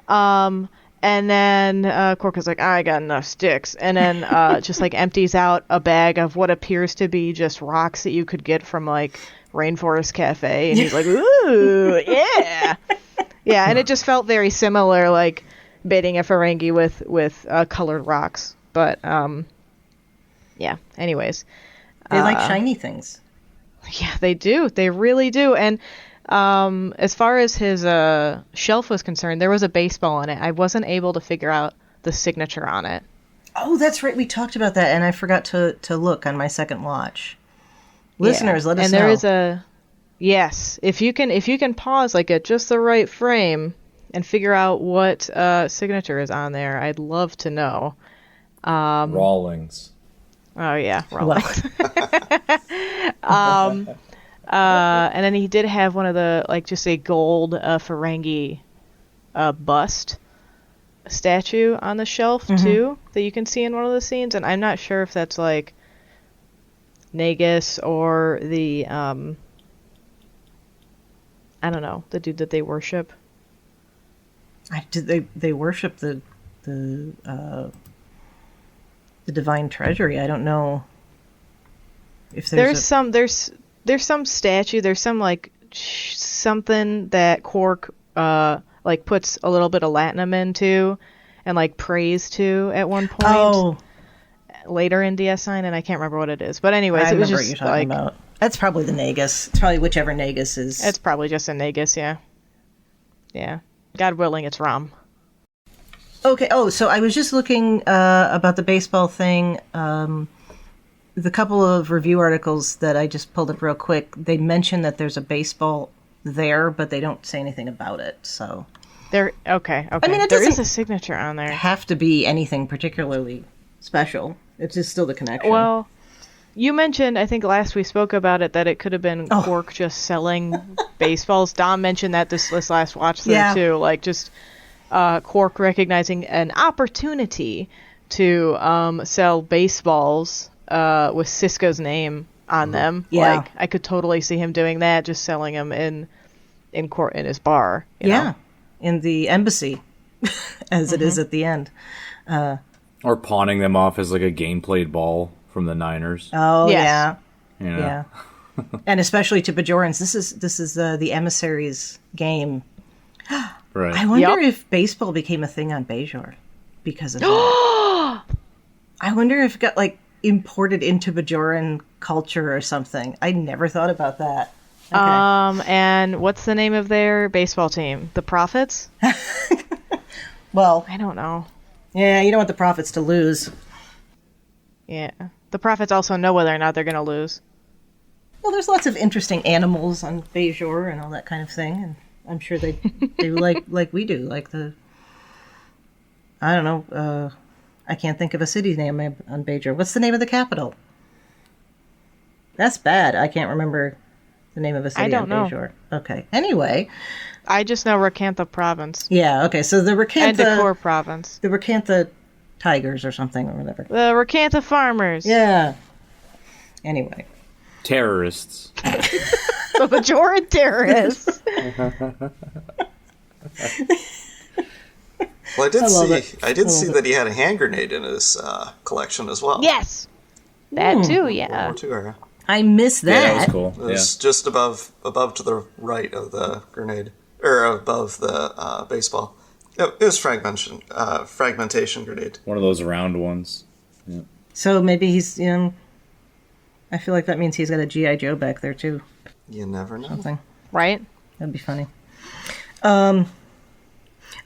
And then Korka's like, I got enough sticks. And then just empties out a bag of what appears to be just rocks that you could get from Rainforest Cafe. And he's like, ooh, yeah. Yeah, and it just felt very similar, baiting a Ferengi with colored rocks. But, yeah, anyways. They like shiny things. Yeah, they do. They really do. And as far as his shelf was concerned, there was a baseball on it. I wasn't able to figure out the signature on it. Oh, that's right. We talked about that, and I forgot to look on my second watch. Listeners, let us know. And there is a yes. If you can pause like at just the right frame and figure out what signature is on there, I'd love to know. Rawlings. Oh yeah, Rawlings. And then he did have one of the just a gold Ferengi bust statue on the shelf too that you can see in one of the scenes, and I'm not sure if that's like Nagus or the I don't know, the dude that they worship. They worship the divine treasury. I don't know if there's some statue. There's some something that Quark puts a little bit of latinum into and prays to at one point later in DS9, and I can't remember what it is. But anyways, it was just what you're talking about. That's probably the Nagus. It's probably whichever Nagus is. It's probably just a Nagus, yeah. Yeah. God willing, it's Rom. Okay. Oh, so I was just looking about the baseball thing. The couple of review articles that I just pulled up real quick, they mention that there's a baseball there, but they don't say anything about it. So okay. I mean, there is a signature on there. Have to be anything particularly special. It's just still the connection. Well, you mentioned, I think last we spoke about it, that it could have been Quark just selling baseballs. Dom mentioned that this last watch through too, just Quark recognizing an opportunity to sell baseballs with Sisko's name on them. Yeah. I could totally see him doing that, just selling them in his bar. You know? In the embassy, as it is at the end. Or pawning them off as a game played ball from the Niners. Oh, yes. Yeah. And especially to Bajorans. This is the emissaries game. Right. I wonder if baseball became a thing on Bajor because of that. I wonder if it got imported into Bajoran culture or something. I never thought about that. Okay. And what's the name of their baseball team? The Prophets? Well, I don't know. Yeah, you don't want the Prophets to lose. Yeah. The Prophets also know whether or not they're going to lose. Well, there's lots of interesting animals on Bajor and all that kind of thing, and I'm sure they like we do, I don't know, I can't think of a city name on Bajor. What's the name of the capital? That's bad. I can't remember the name of a city on Bajor. Okay. Anyway. I just know Rakantha Province. Yeah, okay. So the Rakantha... And Decor Province. The Rakantha Tigers or something or whatever. The Rakantha Farmers. Yeah. Anyway. Terrorists. The Bajoran terrorists. Well, I did see that he had a hand grenade in his collection as well. Yes. That too, yeah. World War II era. I missed that. Yeah, that was cool. It was just above to the right of the grenade, or above the baseball. It was fragmentation grenade. One of those round ones. Yeah. So maybe he's, I feel like that means he's got a G.I. Joe back there too. You never know. Something. Right? That'd be funny.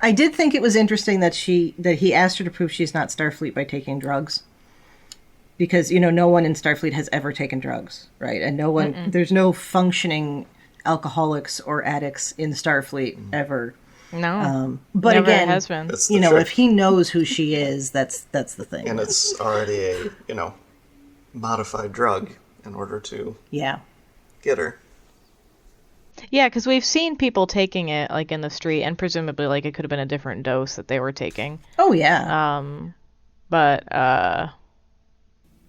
I did think it was interesting that he asked her to prove she's not Starfleet by taking drugs. Because, no one in Starfleet has ever taken drugs, right? And there's no functioning alcoholics or addicts in Starfleet ever. No. But never again, has been. if he knows who she is, that's the thing. And it's already a, modified drug in order to get her. Yeah, because we've seen people taking it, in the street, and presumably, it could have been a different dose that they were taking. Oh, yeah.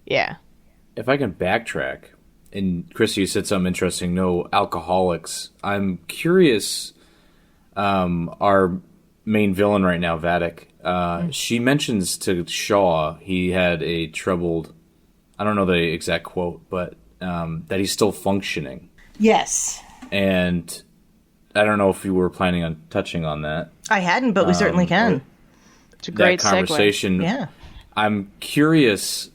Yeah. If I can backtrack, and Chris, you said something interesting, no alcoholics. I'm curious, our main villain right now, Vadic, she mentions to Shaw he had a troubled, I don't know the exact quote, but that he's still functioning. Yes. And I don't know if you were planning on touching on that. I hadn't, but we certainly can. It's a great that conversation. Segue. Yeah. I'm curious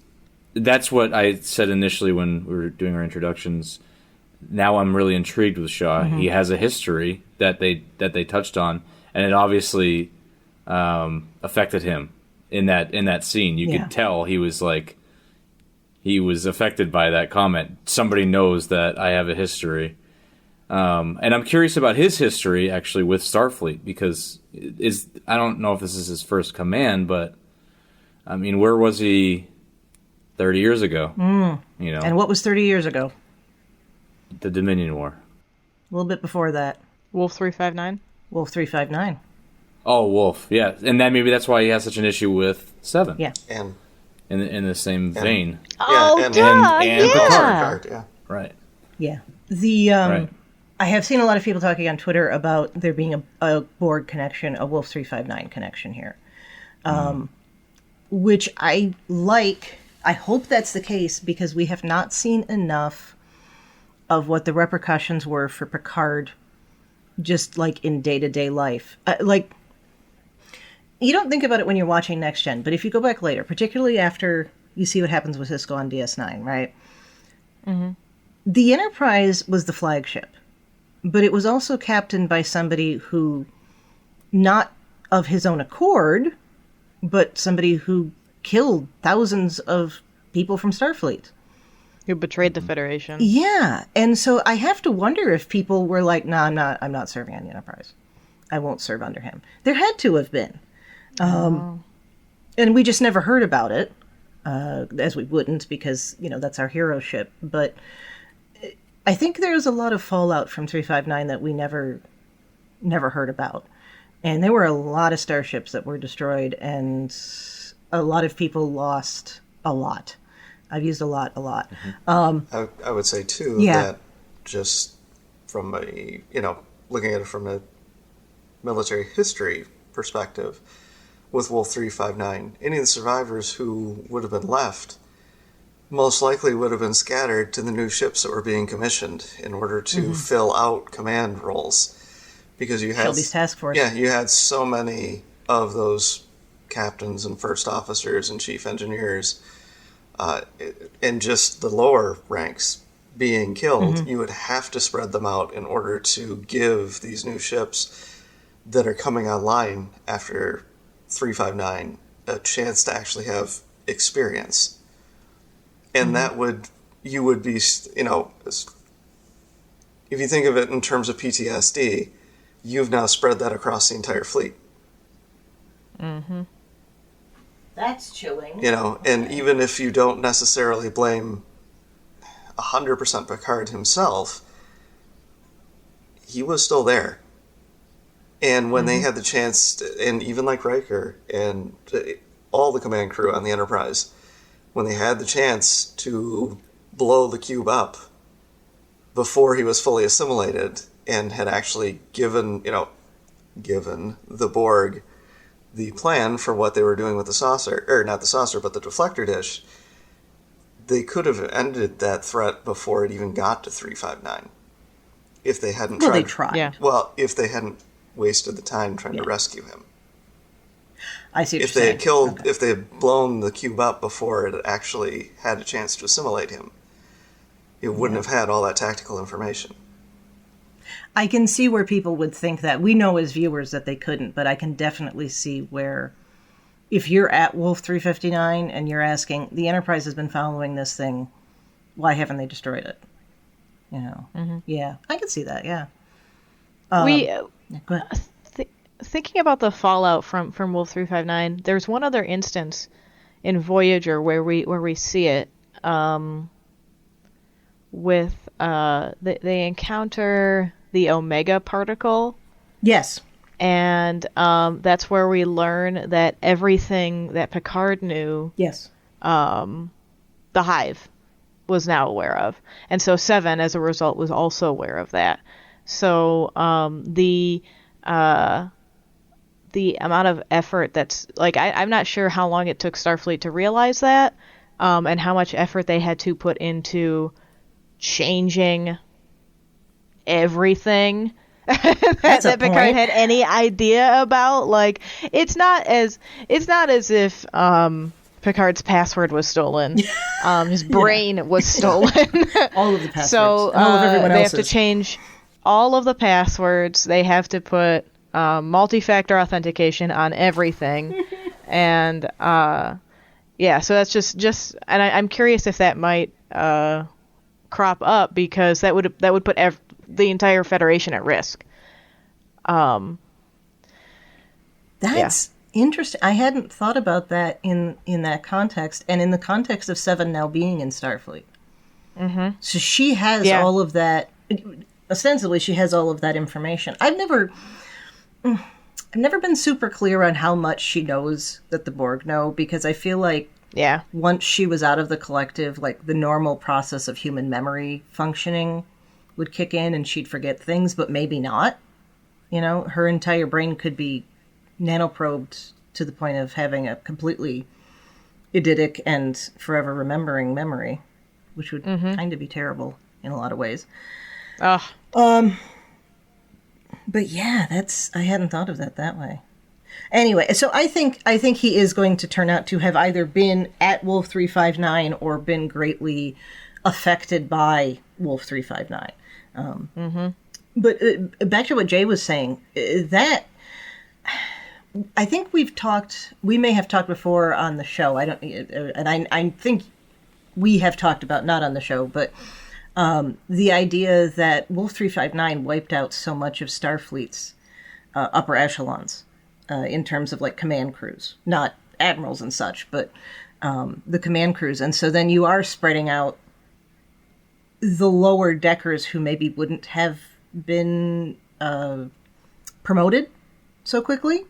that's what I said initially when we were doing our introductions. Now I'm really intrigued with Shaw. Mm-hmm. He has a history that they touched on, and it obviously affected him in that scene. You could tell he was affected by that comment. Somebody knows that I have a history. And I'm curious about his history, actually, with Starfleet, because I don't know if this is his first command, but, I mean, where was he 30 years ago? You know, and what was 30 years ago? The Dominion War. A little bit before that. Wolf 359? Wolf 359. Oh, Wolf, yeah. And maybe that's why he has such an issue with Seven. Yeah. And in the same vein. And Picard. Yeah. Right. Yeah. Right. I have seen a lot of people talking on Twitter about there being a Borg connection, a Wolf 359 connection here, which I like. I hope that's the case, because we have not seen enough of what the repercussions were for Picard, just like in day-to-day life. Like, you don't think about it when you're watching Next Gen, but if you go back later, particularly after you see what happens with Sisko on DS9, right? Mm-hmm. The Enterprise was the flagship, but it was also captained by somebody who, not of his own accord, but somebody who killed thousands of people from Starfleet. Who betrayed the Federation. Yeah, and so I have to wonder if people were like, "No, I'm not serving on the Enterprise. I won't serve under him." There had to have been. And we just never heard about it, as we wouldn't, because, you know, that's our hero ship. But I think there's a lot of fallout from 359 that we never heard about. And there were a lot of starships that were destroyed, and a lot of people lost a lot. I've used a lot. Mm-hmm. I would say, too, that just from looking at it from a military history perspective, with Wolf 359, any of the survivors who would have been left most likely would have been scattered to the new ships that were being commissioned in order to fill out command roles. Because you had Shelby's task force. Yeah, you had so many of those captains and first officers and chief engineers and just the lower ranks being killed. You would have to spread them out in order to give these new ships that are coming online after 359 a chance to actually have experience. And you would be, you know, if you think of it in terms of PTSD, you've now spread that across the entire fleet. Mm-hmm. That's chilling. You know, and even if you don't necessarily blame 100% Picard himself, he was still there. And when they had the chance, and even like Riker and all the command crew on the Enterprise, when they had the chance to blow the cube up before he was fully assimilated and had actually given the Borg the plan for what they were doing with the saucer, or not the saucer, but the deflector dish, they could have ended that threat before it even got to 359. If they hadn't tried. Well, they tried. Yeah. Well, if they hadn't wasted the time trying to rescue him. I see what if you're they saying. had killed, Okay. if they had blown the cube up before it actually had a chance to assimilate him, it wouldn't have had all that tactical information. I can see where people would think that. We know as viewers that they couldn't, but I can definitely see where, if you're at Wolf 359 and you're asking, the Enterprise has been following this thing, why haven't they destroyed it? You know? Yeah, I can see that, yeah. Go ahead. Thinking about the fallout from Wolf 359, there's one other instance in Voyager where we see it, with they encounter the Omega particle. Yes. And that's where we learn that everything that Picard knew, Yes. the Hive was now aware of. And so Seven, as a result, was also aware of that. So the amount of effort that's, like, I'm not sure how long it took Starfleet to realize that, and how much effort they had to put into changing everything that Picard had any idea about. Like, it's not as if Picard's password was stolen. His brain was stolen. All of the passwords. So and all of everyone they else's. have to change all of the passwords. They have to put multi-factor authentication on everything. And yeah, so that's just and I'm curious if that might crop up, because that would put the entire Federation at risk. That's interesting. I hadn't thought about that in that context, and in the context of Seven now being in Starfleet. Mm-hmm. So she has all of that. Ostensibly, she has all of that information. I've never been super clear on how much she knows that the Borg know, because I feel like once she was out of the collective, like the normal process of human memory functioning would kick in and she'd forget things, but maybe not. You know, her entire brain could be nanoprobed to the point of having a completely eidetic and forever remembering memory, which would kind of be terrible in a lot of ways. But yeah, I hadn't thought of that way. Anyway, so I think he is going to turn out to have either been at Wolf 359 or been greatly affected by Wolf 359. But back to what Jay was saying, that I think we may have talked before on the show. I think we have talked about, not on the show, but the idea that Wolf 359 wiped out so much of Starfleet's upper echelons in terms of like command crews, not admirals and such, but the command crews. And so then you are spreading out the lower deckers who maybe wouldn't have been promoted so quickly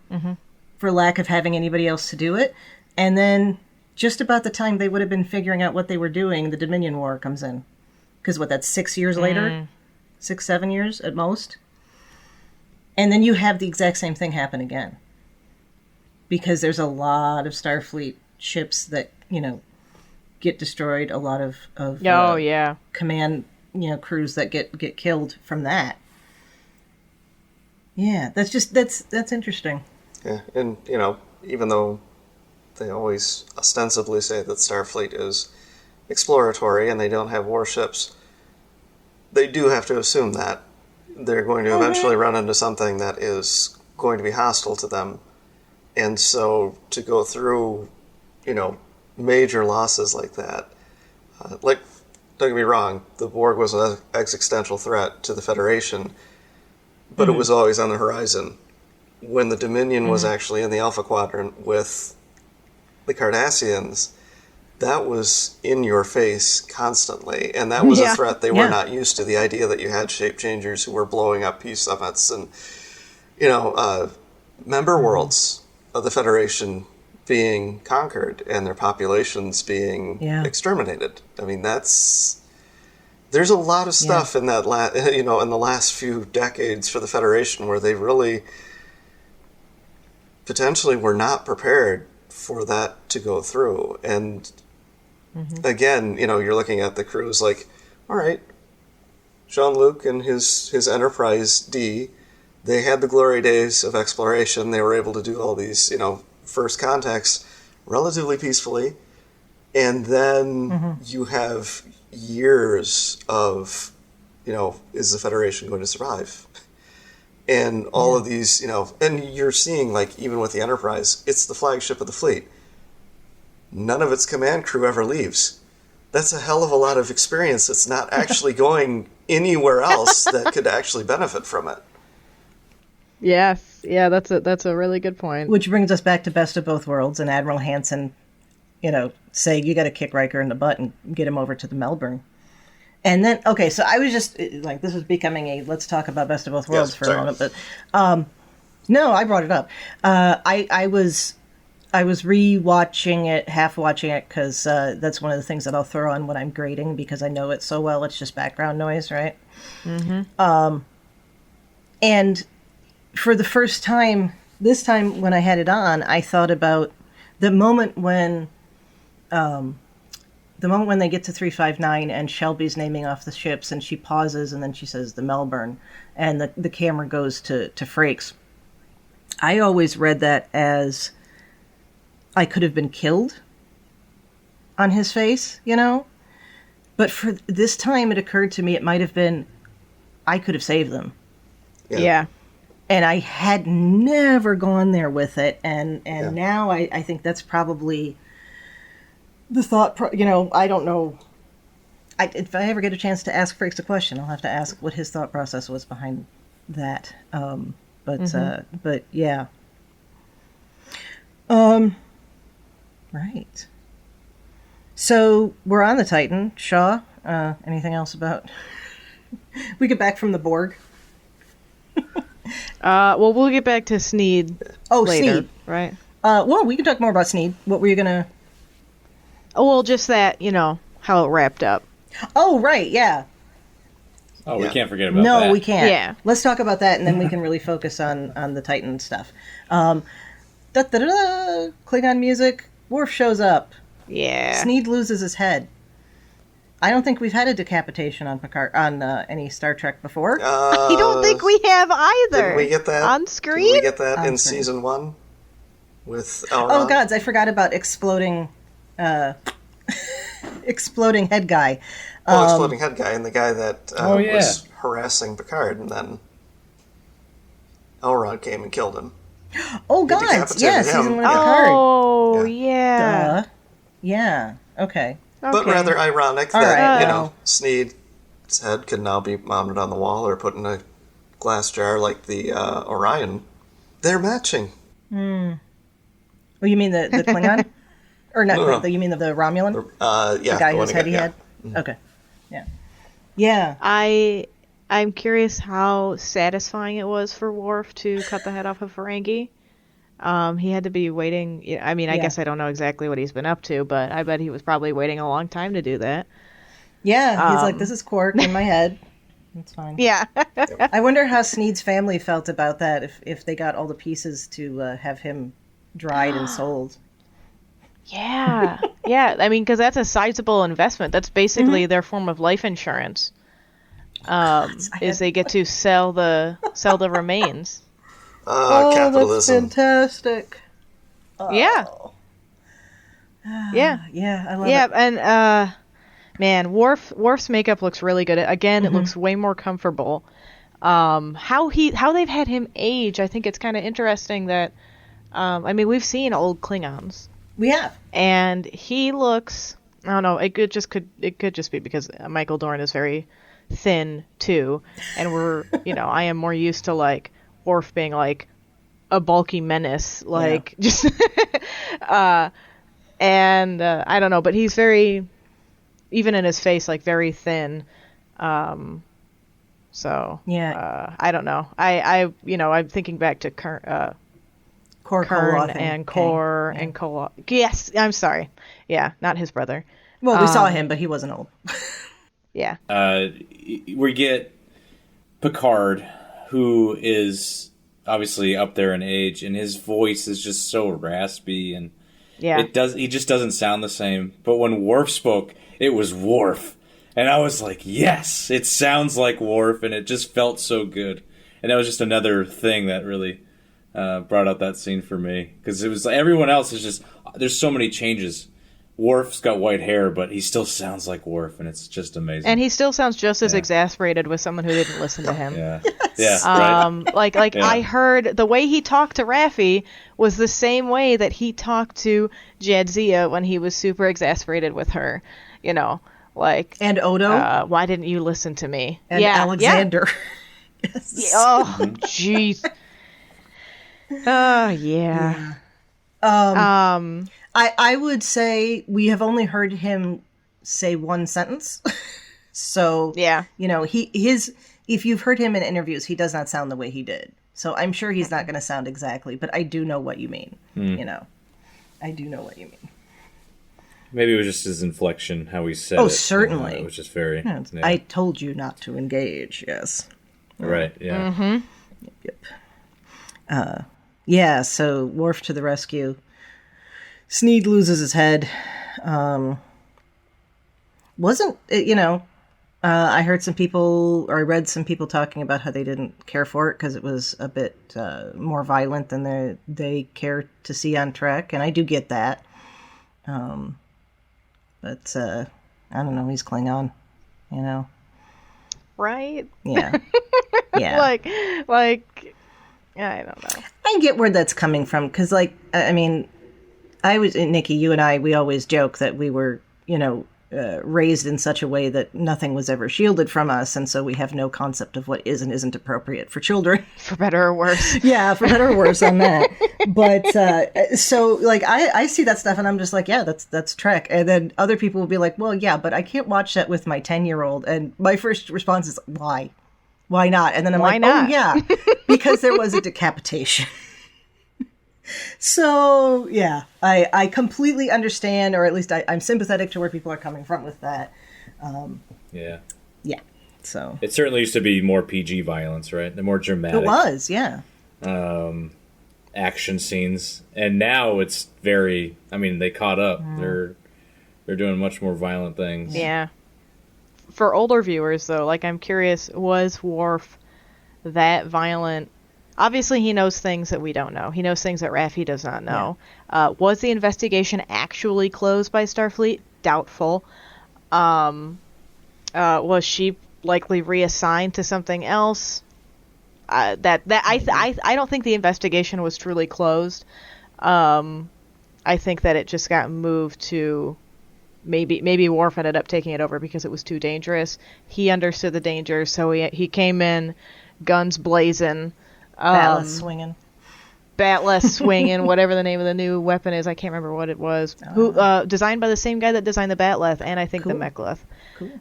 for lack of having anybody else to do it. And then just about the time they would have been figuring out what they were doing, the Dominion War comes in. Because that's 6 years later? 6, 7 years at most? And then you have the exact same thing happen again. Because there's a lot of Starfleet ships that, get destroyed, a lot of command, crews that get killed from that. Yeah, that's interesting. Yeah, and, even though they always ostensibly say that Starfleet is exploratory and they don't have warships, they do have to assume that they're going to eventually run into something that is going to be hostile to them. And so to go through, major losses like that, don't get me wrong, the Borg was an existential threat to the Federation, but it was always on the horizon. When the Dominion was actually in the Alpha Quadrant with the Cardassians, that was in your face constantly, and that was a threat they were not used to. The idea that you had shape changers who were blowing up peace summits and, member worlds of the Federation being conquered and their populations being exterminated. I mean, there's a lot of stuff in that in the last few decades for the Federation where they really potentially were not prepared for that to go through. And again, you're looking at the crews like, all right, Jean-Luc and his Enterprise D, they had the glory days of exploration. They were able to do all these, first contacts relatively peacefully. And then you have years of, is the Federation going to survive? And all of these, and you're seeing, like, even with the Enterprise, it's the flagship of the fleet. None of its command crew ever leaves. That's a hell of a lot of experience that's not actually going anywhere else that could actually benefit from it. Yes, yeah, that's a really good point. Which brings us back to Best of Both Worlds and Admiral Hansen, say you got to kick Riker in the butt and get him over to the Melbourne. And then, okay, so I was just, like, this was becoming a, let's talk about Best of Both Worlds for a moment, but, no, I brought it up. I was re-watching it, half-watching it, because that's one of the things that I'll throw on when I'm grading, because I know it so well, it's just background noise, right? And for the first time, this time when I had it on, I thought about the moment when they get to 359 and Shelby's naming off the ships and she pauses and then she says the Melbourne and the camera goes to Frakes. I always read that as I could have been killed on his face, you know? But for this time, it occurred to me it might have been, I could have saved them. Yeah. And I had never gone there with it. And now I think that's probably the thought, I don't know. If I ever get a chance to ask Frakes a question, I'll have to ask what his thought process was behind that. But yeah. Right. So we're on the Titan. Shaw, anything else about... We get back from the Borg. Well, we'll get back to Sneed later, Sneed. Right? Well, we can talk more about Sneed. What were you going to... Oh, well, just that, how it wrapped up. Oh, right, yeah. Oh, we can't forget about that. No, we can't. Yeah. Let's talk about that, and then we can really focus on the Titan stuff. Klingon music. Worf shows up. Yeah. Sneed loses his head. I don't think we've had a decapitation on Picard on any Star Trek before. I don't think we have either. Didn't we get that on screen? Didn't we get that in screen. season 1 with Elrond? Oh gods, I forgot about exploding exploding head guy. Exploding head guy and the guy that yeah. was harassing Picard, and then Elrond came and killed him. Oh gods, decapitated yeah, him. season 1 of Picard. Oh, yeah. Yeah. Okay. But rather ironic All that, right. Sneed's head can now be mounted on the wall or put in a glass jar like the Orion. They're matching. Well, you mean the Klingon? Or not, No. you mean the Romulan? Yeah. The guy the one whose head he had? Mm-hmm. Okay. Yeah. Yeah. I'm curious how satisfying it was for Worf to cut the head off of Ferengi. He had to be waiting. I mean, I guess I don't know exactly what he's been up to, but I bet he was probably waiting a long time to do that. Yeah, he's like, this is Quark in my head. It's fine. Yeah. I wonder how Sneed's family felt about that, if they got all the pieces to have him dried and sold. Yeah. Yeah. I mean, because that's a sizable investment. That's basically their form of life insurance. Is they get to sell the remains. Capitalism. That's fantastic. Yeah. Yeah. Yeah, I love Yeah, it. and man, Worf's makeup looks really good. Again, it looks way more comfortable. How they've had him age, I think it's kind of interesting that I mean, we've seen old Klingons. We have. And he looks, I don't know, it could just be because Michael Dorn is very thin too, and we're, I am more used to like Worf being like a bulky menace, like just and I don't know, but he's very, even in his face, like very thin. So I don't know. I'm thinking back to Kern and Kor and Koloth. Yes, I'm sorry. Yeah, not his brother. Well, we saw him, but he wasn't old. Yeah. We get Picard, who is obviously up there in age, and his voice is just so raspy, and he just doesn't sound the same. But when Worf spoke, it was Worf, and I was like, yes, it sounds like Worf, and it just felt so good. And that was just another thing that really brought out that scene for me, because it was like everyone else is just, there's so many changes. Worf's got white hair, but he still sounds like Worf, and it's just amazing. And he still sounds just as exasperated with someone who didn't listen to him. Yeah, right. I heard the way he talked to Raffi was the same way that he talked to Jadzia when he was super exasperated with her. And Odo. Why didn't you listen to me? And Alexander. Yes. Oh, jeez. Oh, yeah. I would say we have only heard him say one sentence. So, if you've heard him in interviews, he does not sound the way he did. So I'm sure he's not going to sound exactly, but I do know what you mean. I do know what you mean. Maybe it was just his inflection, how he said it. Oh, certainly. It was just very... I told you not to engage, yes. Right, yeah. Yep. So Worf to the rescue. Sneed loses his head. I heard some people, or I read some people talking about how they didn't care for it because it was a bit more violent than they care to see on Trek, and I do get that. But, I don't know, he's Klingon, you know? Right? Yeah. Yeah. like, I don't know. I get where that's coming from, because, like, I mean, Nikki, you and I, we always joke that we were, you know, raised in such a way that nothing was ever shielded from us, and so we have no concept of what is and isn't appropriate for children. For better or worse. Yeah, for better or worse on that. But, so, like, I see that stuff, and I'm just like, yeah, that's Trek. And then other people will be like, well, yeah, but I can't watch that with my 10-year-old. And my first response is, why? Why not? And then I'm like, not? oh, yeah, because there was a decapitation. So, yeah, I completely understand, or at least I'm sympathetic to where people are coming from with that. Yeah. Yeah, so. It certainly used to be more PG violence, right? The more dramatic. It was, yeah. Action scenes. And now it's very, I mean, they caught up. They're doing much more violent things. Yeah. For older viewers, though, like, I'm curious, was Worf that violent? Obviously, he knows things that we don't know. He knows things that Raffi does not know. Yeah. Was the investigation actually closed by Starfleet? Doubtful. Was she likely reassigned to something else? I don't think the investigation was truly closed. I think that it just got moved to maybe Worf ended up taking it over because it was too dangerous. He understood the danger, so he came in, guns blazing. Batless swinging, whatever the name of the new weapon is. I can't remember what it was. Who designed by the same guy that designed the Batleth and I think the Mechleth. Cool.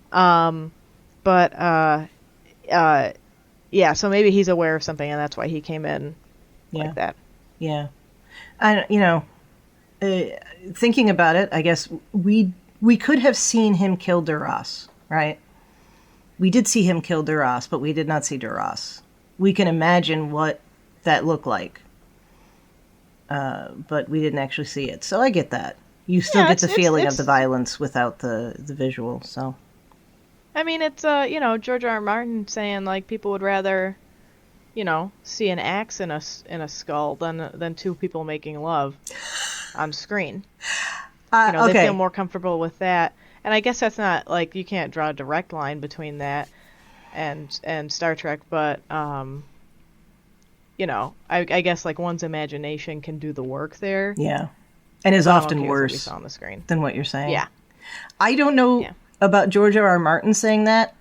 Yeah, so maybe he's aware of something and that's why he came in like that. Yeah. Thinking about it, I guess we could have seen him kill Duras, right? We did see him kill Duras, but we did not see Duras. We can imagine what that looked like, but we didn't actually see it. So I get that. You still get the feeling of the violence without the visual. So, I mean, it's George R. R. Martin saying like people would rather, see an axe in a skull than two people making love on screen. They feel more comfortable with that, and I guess that's not like you can't draw a direct line between that and Star Trek, but I guess like one's imagination can do the work there. Yeah, and is often worse we saw on the screen than what you're saying. Yeah, I don't know about George R. R. Martin saying that.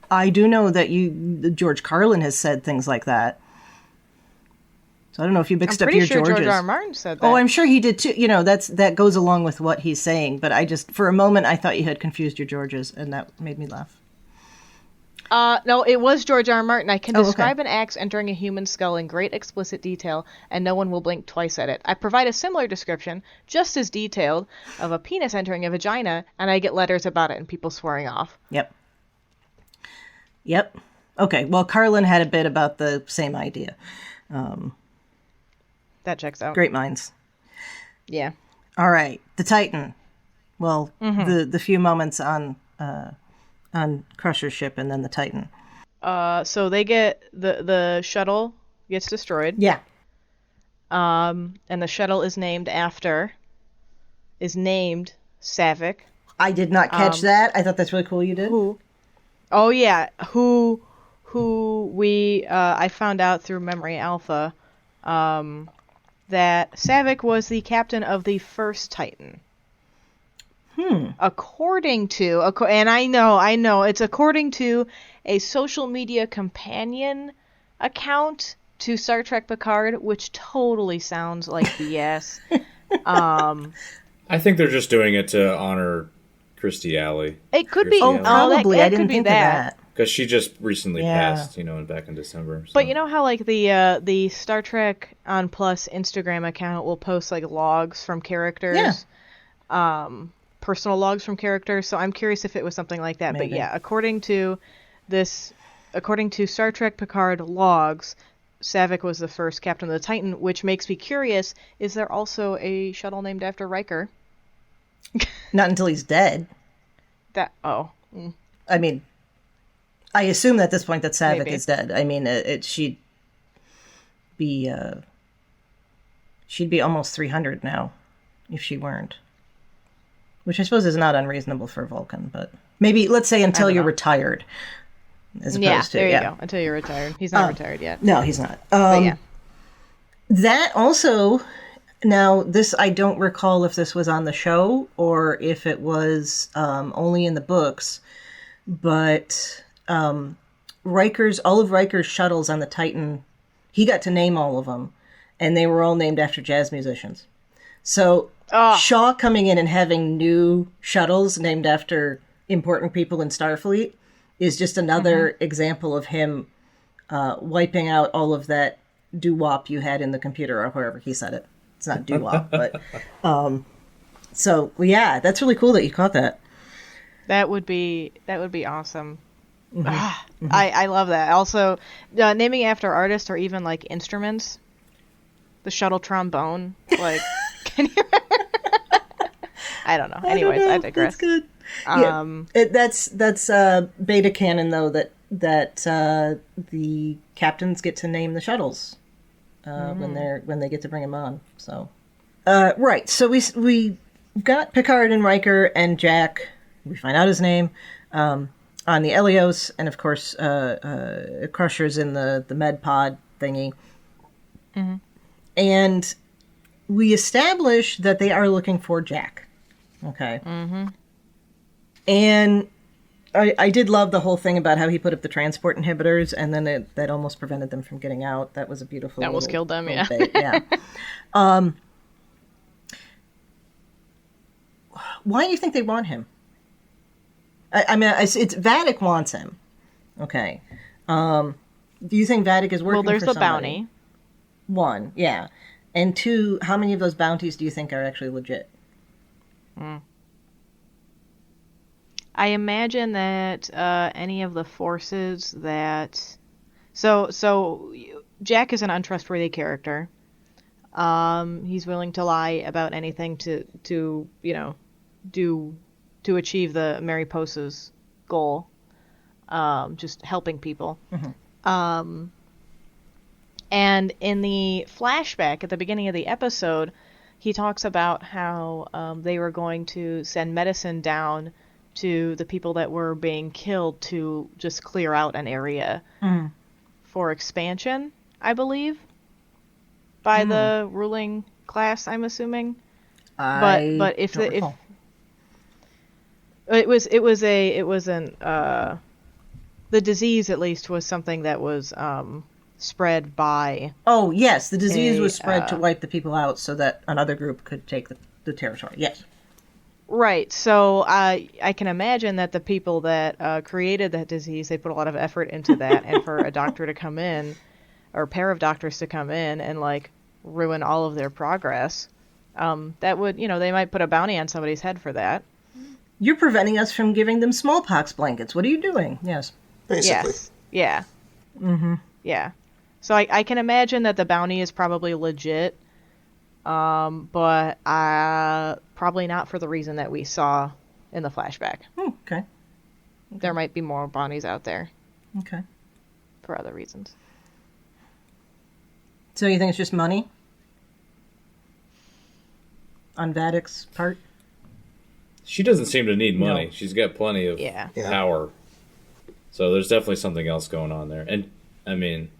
I do know that George Carlin has said things like that. So I don't know if you mixed up your Georges. I'm pretty sure George R. R. Martin said that. Oh, I'm sure he did too. That goes along with what he's saying. But I just, for a moment, I thought you had confused your Georges, and that made me laugh. No, it was George R. R. Martin. I can describe an axe entering a human skull in great explicit detail, and no one will blink twice at it. I provide a similar description, just as detailed, of a penis entering a vagina, and I get letters about it and people swearing off. Yep. Okay, well, Carlin had a bit about the same idea. That checks out. Great minds. Yeah. All right, the Titan. Well, the few moments on Crusher's ship and then the Titan. So they get the shuttle gets destroyed. Yeah. And the shuttle is named Saavik. I did not catch that. I thought that's really cool. You did. Who? Oh yeah. Who we I found out through Memory Alpha. That Saavik was the captain of the first Titan. According to, and I know, it's according to a social media companion account to Star Trek Picard, which totally sounds like BS. I think they're just doing it to honor Christy Alley. It could be. Oh, probably. I didn't think of that. Because she just recently passed, back in December. So. But you know how like the Star Trek on Plus Instagram account will post like logs from characters, personal logs from characters. So I'm curious if it was something like that. Maybe. But yeah, according to Star Trek Picard logs, Saavik was the first captain of the Titan, which makes me curious: is there also a shuttle named after Riker? Not until he's dead. I mean. I assume at this point that Saavik is dead. I mean, she'd be almost 300 now, if she weren't. which I suppose is not unreasonable for a Vulcan, but maybe, let's say, until you're retired. As opposed to, there you go. Until you're retired. He's not retired yet. No, he's not. But yeah. That also, now this, I don't recall if this was on the show or if it was only in the books, but all of Riker's shuttles on the Titan, he got to name all of them, and they were all named after jazz musicians. So Shaw coming in and having new shuttles named after important people in Starfleet is just another example of him wiping out all of that doo-wop you had in the computer, or however he said it. It's not doo-wop, but... so, yeah, that's really cool that you caught that. That would be awesome. I love that. Also, naming after artists or even, like, instruments. The shuttle trombone. Like, can you... I don't know. Anyways, I digress. That's good. That's beta canon, though, that the captains get to name the shuttles when they get to bring them on. So, right. So we got Picard and Riker and Jack. We find out his name on the Elios, and of course, Crusher's in the med pod thingy. And we establish that they are looking for Jack. Okay. And I did love the whole thing about how he put up the transport inhibitors, and then that almost prevented them from getting out. That was a beautiful. That almost killed them. Yeah. Yeah. Why do you think they want him? I mean, it's Vadic wants him. Okay. Do you think Vadic is working? Well, there's for the somebody? bounty. One, yeah, and two. How many of those bounties do you think are actually legit? I imagine that any of the forces that... So Jack is an untrustworthy character. He's willing to lie about anything to achieve the Mariposa's goal. Just helping people. And in the flashback at the beginning of the episode, he talks about how they were going to send medicine down to the people that were being killed to just clear out an area for expansion, I believe, by the ruling class, I'm assuming. But if the disease at least was something that was spread by... Oh, yes, the disease was spread to wipe the people out so that another group could take the territory, yes. Right, so I can imagine that the people that created that disease, they put a lot of effort into that, and for a doctor to come in, or a pair of doctors to come in and, like, ruin all of their progress, that would, they might put a bounty on somebody's head for that. You're preventing us from giving them smallpox blankets. What are you doing? Yes. Basically. Yes. Yeah. Yeah. So I can imagine that the bounty is probably legit, but probably not for the reason that we saw in the flashback. Okay. There might be more bounties out there. Okay. For other reasons. So you think it's just money? On Vadic's part? She doesn't seem to need money. No. She's got plenty of power. So there's definitely something else going on there. And, I mean,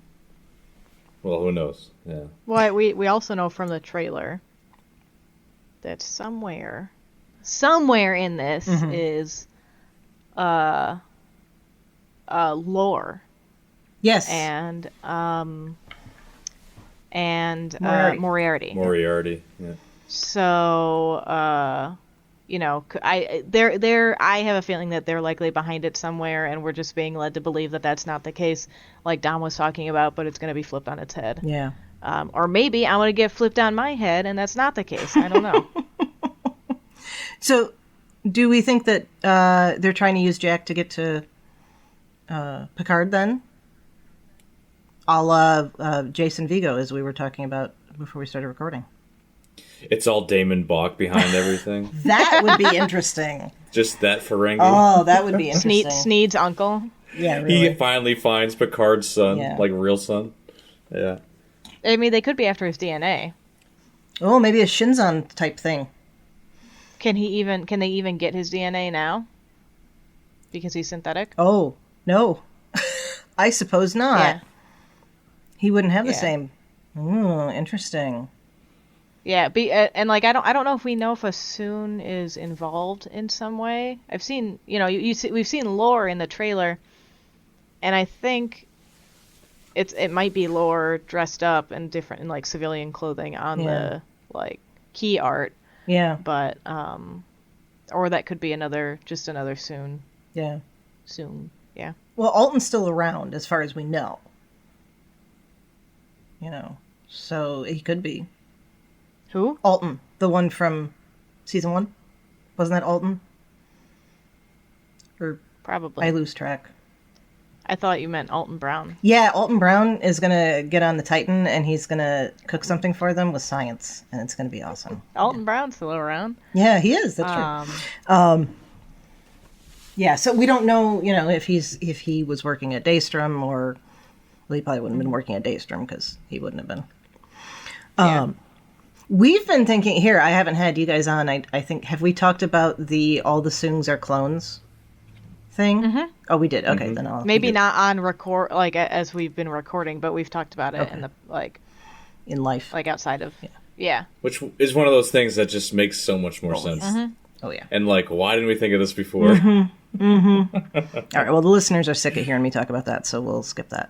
well, who knows? Yeah. Well, we also know from the trailer that somewhere in this is lore. Yes. And Moriarty. Moriarty, yeah. So, I have a feeling that they're likely behind it somewhere, and we're just being led to believe that that's not the case, like Dom was talking about, but it's going to be flipped on its head. Yeah. Or maybe I want to get flipped on my head, and that's not the case. I don't know. So, do we think that they're trying to use Jack to get to Picard then? A la Jason Vigo, as we were talking about before we started recording. It's all Damon Bach behind everything. That would be interesting. Just that Ferengi. Oh, that would be interesting. Sneed's uncle. Yeah, really. He finally finds Picard's son, like real son. Yeah. I mean, they could be after his DNA. Oh, maybe a Shinzon type thing. Can they even get his DNA now? Because he's synthetic? Oh, no. I suppose not. Yeah. He wouldn't have the same. Ooh, interesting. Yeah, and like I don't know if we know if Asun is involved in some way. I've seen, we've seen Lore in the trailer, and I think it might be Lore dressed up in like civilian clothing on the like key art. Yeah. But or that could be another Soon. Yeah. Soon. Yeah. Well, Alton's still around as far as we know. So he could be. Who? Alton, the one from season 1. Wasn't that Alton? Or probably. I lose track. I thought you meant Alton Brown. Yeah, Alton Brown is going to get on the Titan, and he's going to cook something for them with science, and it's going to be awesome. Alton Brown's still around. Yeah, he is. That's true. Yeah, so we don't know, if he was working at Daystrom, or well, he probably wouldn't have been working at Daystrom because he wouldn't have been. We've been thinking here. I haven't had you guys on. I think have we talked about all the Soongs are clones thing? Mm-hmm. Oh, we did. Okay, then I'll maybe not on record like as we've been recording, but we've talked about it in the in life, like outside of which is one of those things that just makes so much more sense. Mm-hmm. Oh yeah, and like, why didn't we think of this before? Mm-hmm. Mm-hmm. All right. Well, the listeners are sick of hearing me talk about that, so we'll skip that.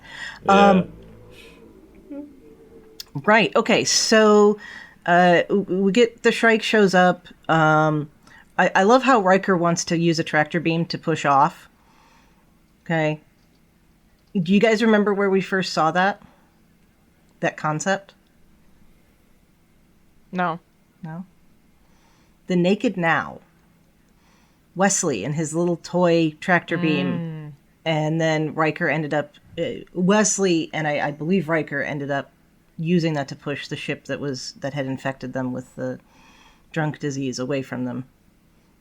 Right. Okay. So. We get the Shrike shows up. I love how Riker wants to use a tractor beam to push off. Okay. Do you guys remember where we first saw that concept? No. The Naked Now. Wesley and his little toy tractor beam. And then Riker ended up... Wesley and I believe Riker ended up using that to push the ship that had infected them with the drunk disease away from them,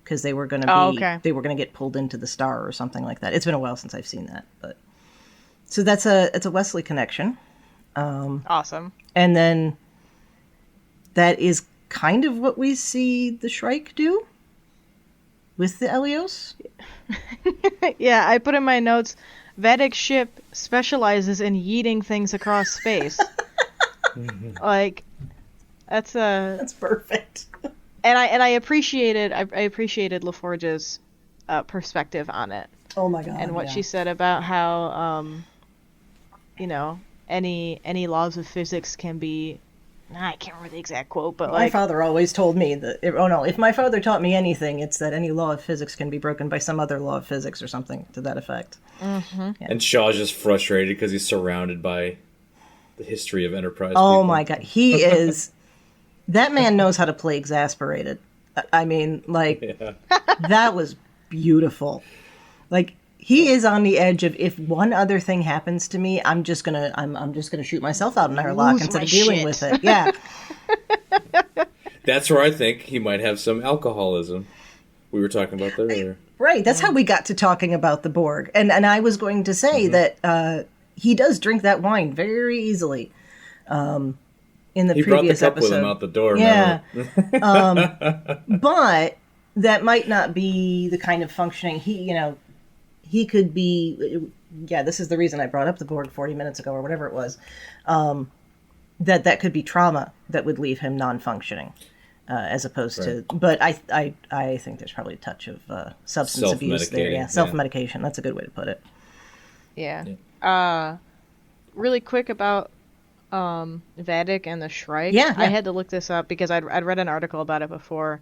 because they were going to they were going to get pulled into the star or something like that. It's been a while since I've seen that, but so it's a Wesley connection. Awesome. And then that is kind of what we see the Shrike do with the Elios. Yeah, I put in my notes. Vadic's ship specializes in yeeting things across space. Like, that's perfect. And I appreciated LaForge's perspective on it. Oh my god! And what she said about how any laws of physics can be. I can't remember the exact quote, but my father always told me that. If my father taught me anything, it's that any law of physics can be broken by some other law of physics or something to that effect. Mm-hmm. Yeah. And Shaw's just frustrated because he's surrounded by the history of Enterprise. Oh people. My god, he is. That man knows how to play exasperated. I mean, that was beautiful. Like, he is on the edge of, if one other thing happens to me, I'm just gonna shoot myself out an airlock instead of dealing with it. Yeah. That's where I think he might have some alcoholism. We were talking about that earlier. Right. That's how we got to talking about the Borg, and I was going to say that. He does drink that wine very easily. In the he previous brought the cup episode, with him out the door. Yeah, but that might not be the kind of functioning he could be. Yeah, this is the reason I brought up the Borg 40 minutes ago or whatever it was. That could be trauma that would leave him non-functioning, as opposed to. But I think there's probably a touch of substance abuse there. Yeah, self-medication. That's a good way to put it. Yeah. Really quick about Vadic and the Shrike. Yeah. I had to look this up because I'd read an article about it before.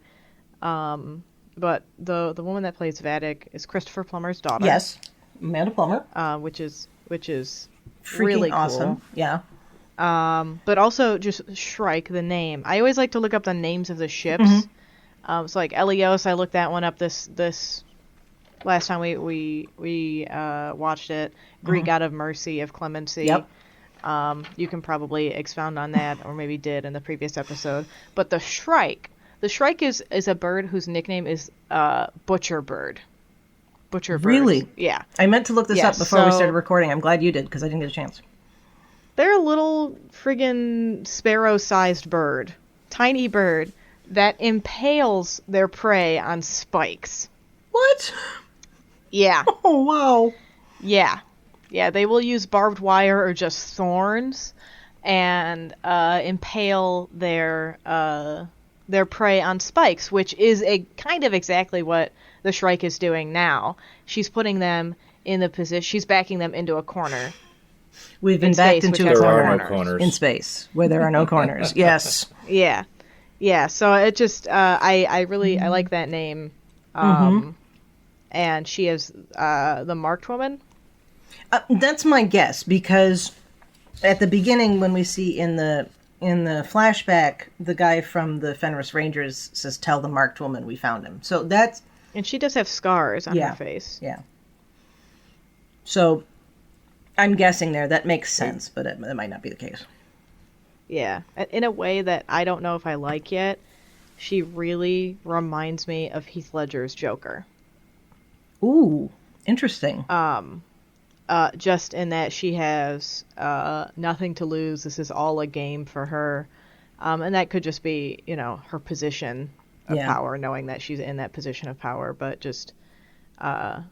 But the woman that plays Vadic is Christopher Plummer's daughter. Yes, Amanda Plummer. Which is freaking really cool. awesome. Yeah. But also just Shrike, the name. I always like to look up the names of the ships. So like Elios, I looked that one up this last time we watched it. Greek God of Mercy, of Clemency. Yep. You can probably expound on that, or maybe did in the previous episode. But the Shrike is a bird whose nickname is Butcher Bird. Butcher Bird. Really? Yeah. I meant to look this up before we started recording. I'm glad you did, because I didn't get a chance. They're a little friggin' sparrow-sized bird. Tiny bird. that impales their prey on spikes. What? Yeah. Oh, wow. Yeah. Yeah, they will use barbed wire or just thorns and impale their prey on spikes, which is a kind of exactly what the Shrike is doing now. She's putting them in the position. She's backing them into a corner. We've been backed into a corner in space where there are no corners. Yes. Yeah. Yeah. So it just I like that name. And she is the marked woman. That's my guess, because at the beginning, when we see in the flashback, the guy from the Fenris Rangers says, "Tell the marked woman we found him." So that's... And she does have scars on her face. Yeah. So I'm guessing there. That makes sense, but it might not be the case. Yeah. In a way that I don't know if I like yet, she really reminds me of Heath Ledger's Joker. Ooh, interesting. Just in that she has nothing to lose. This is all a game for her. And that could just be, her position of power, knowing that she's in that position of power. But just, the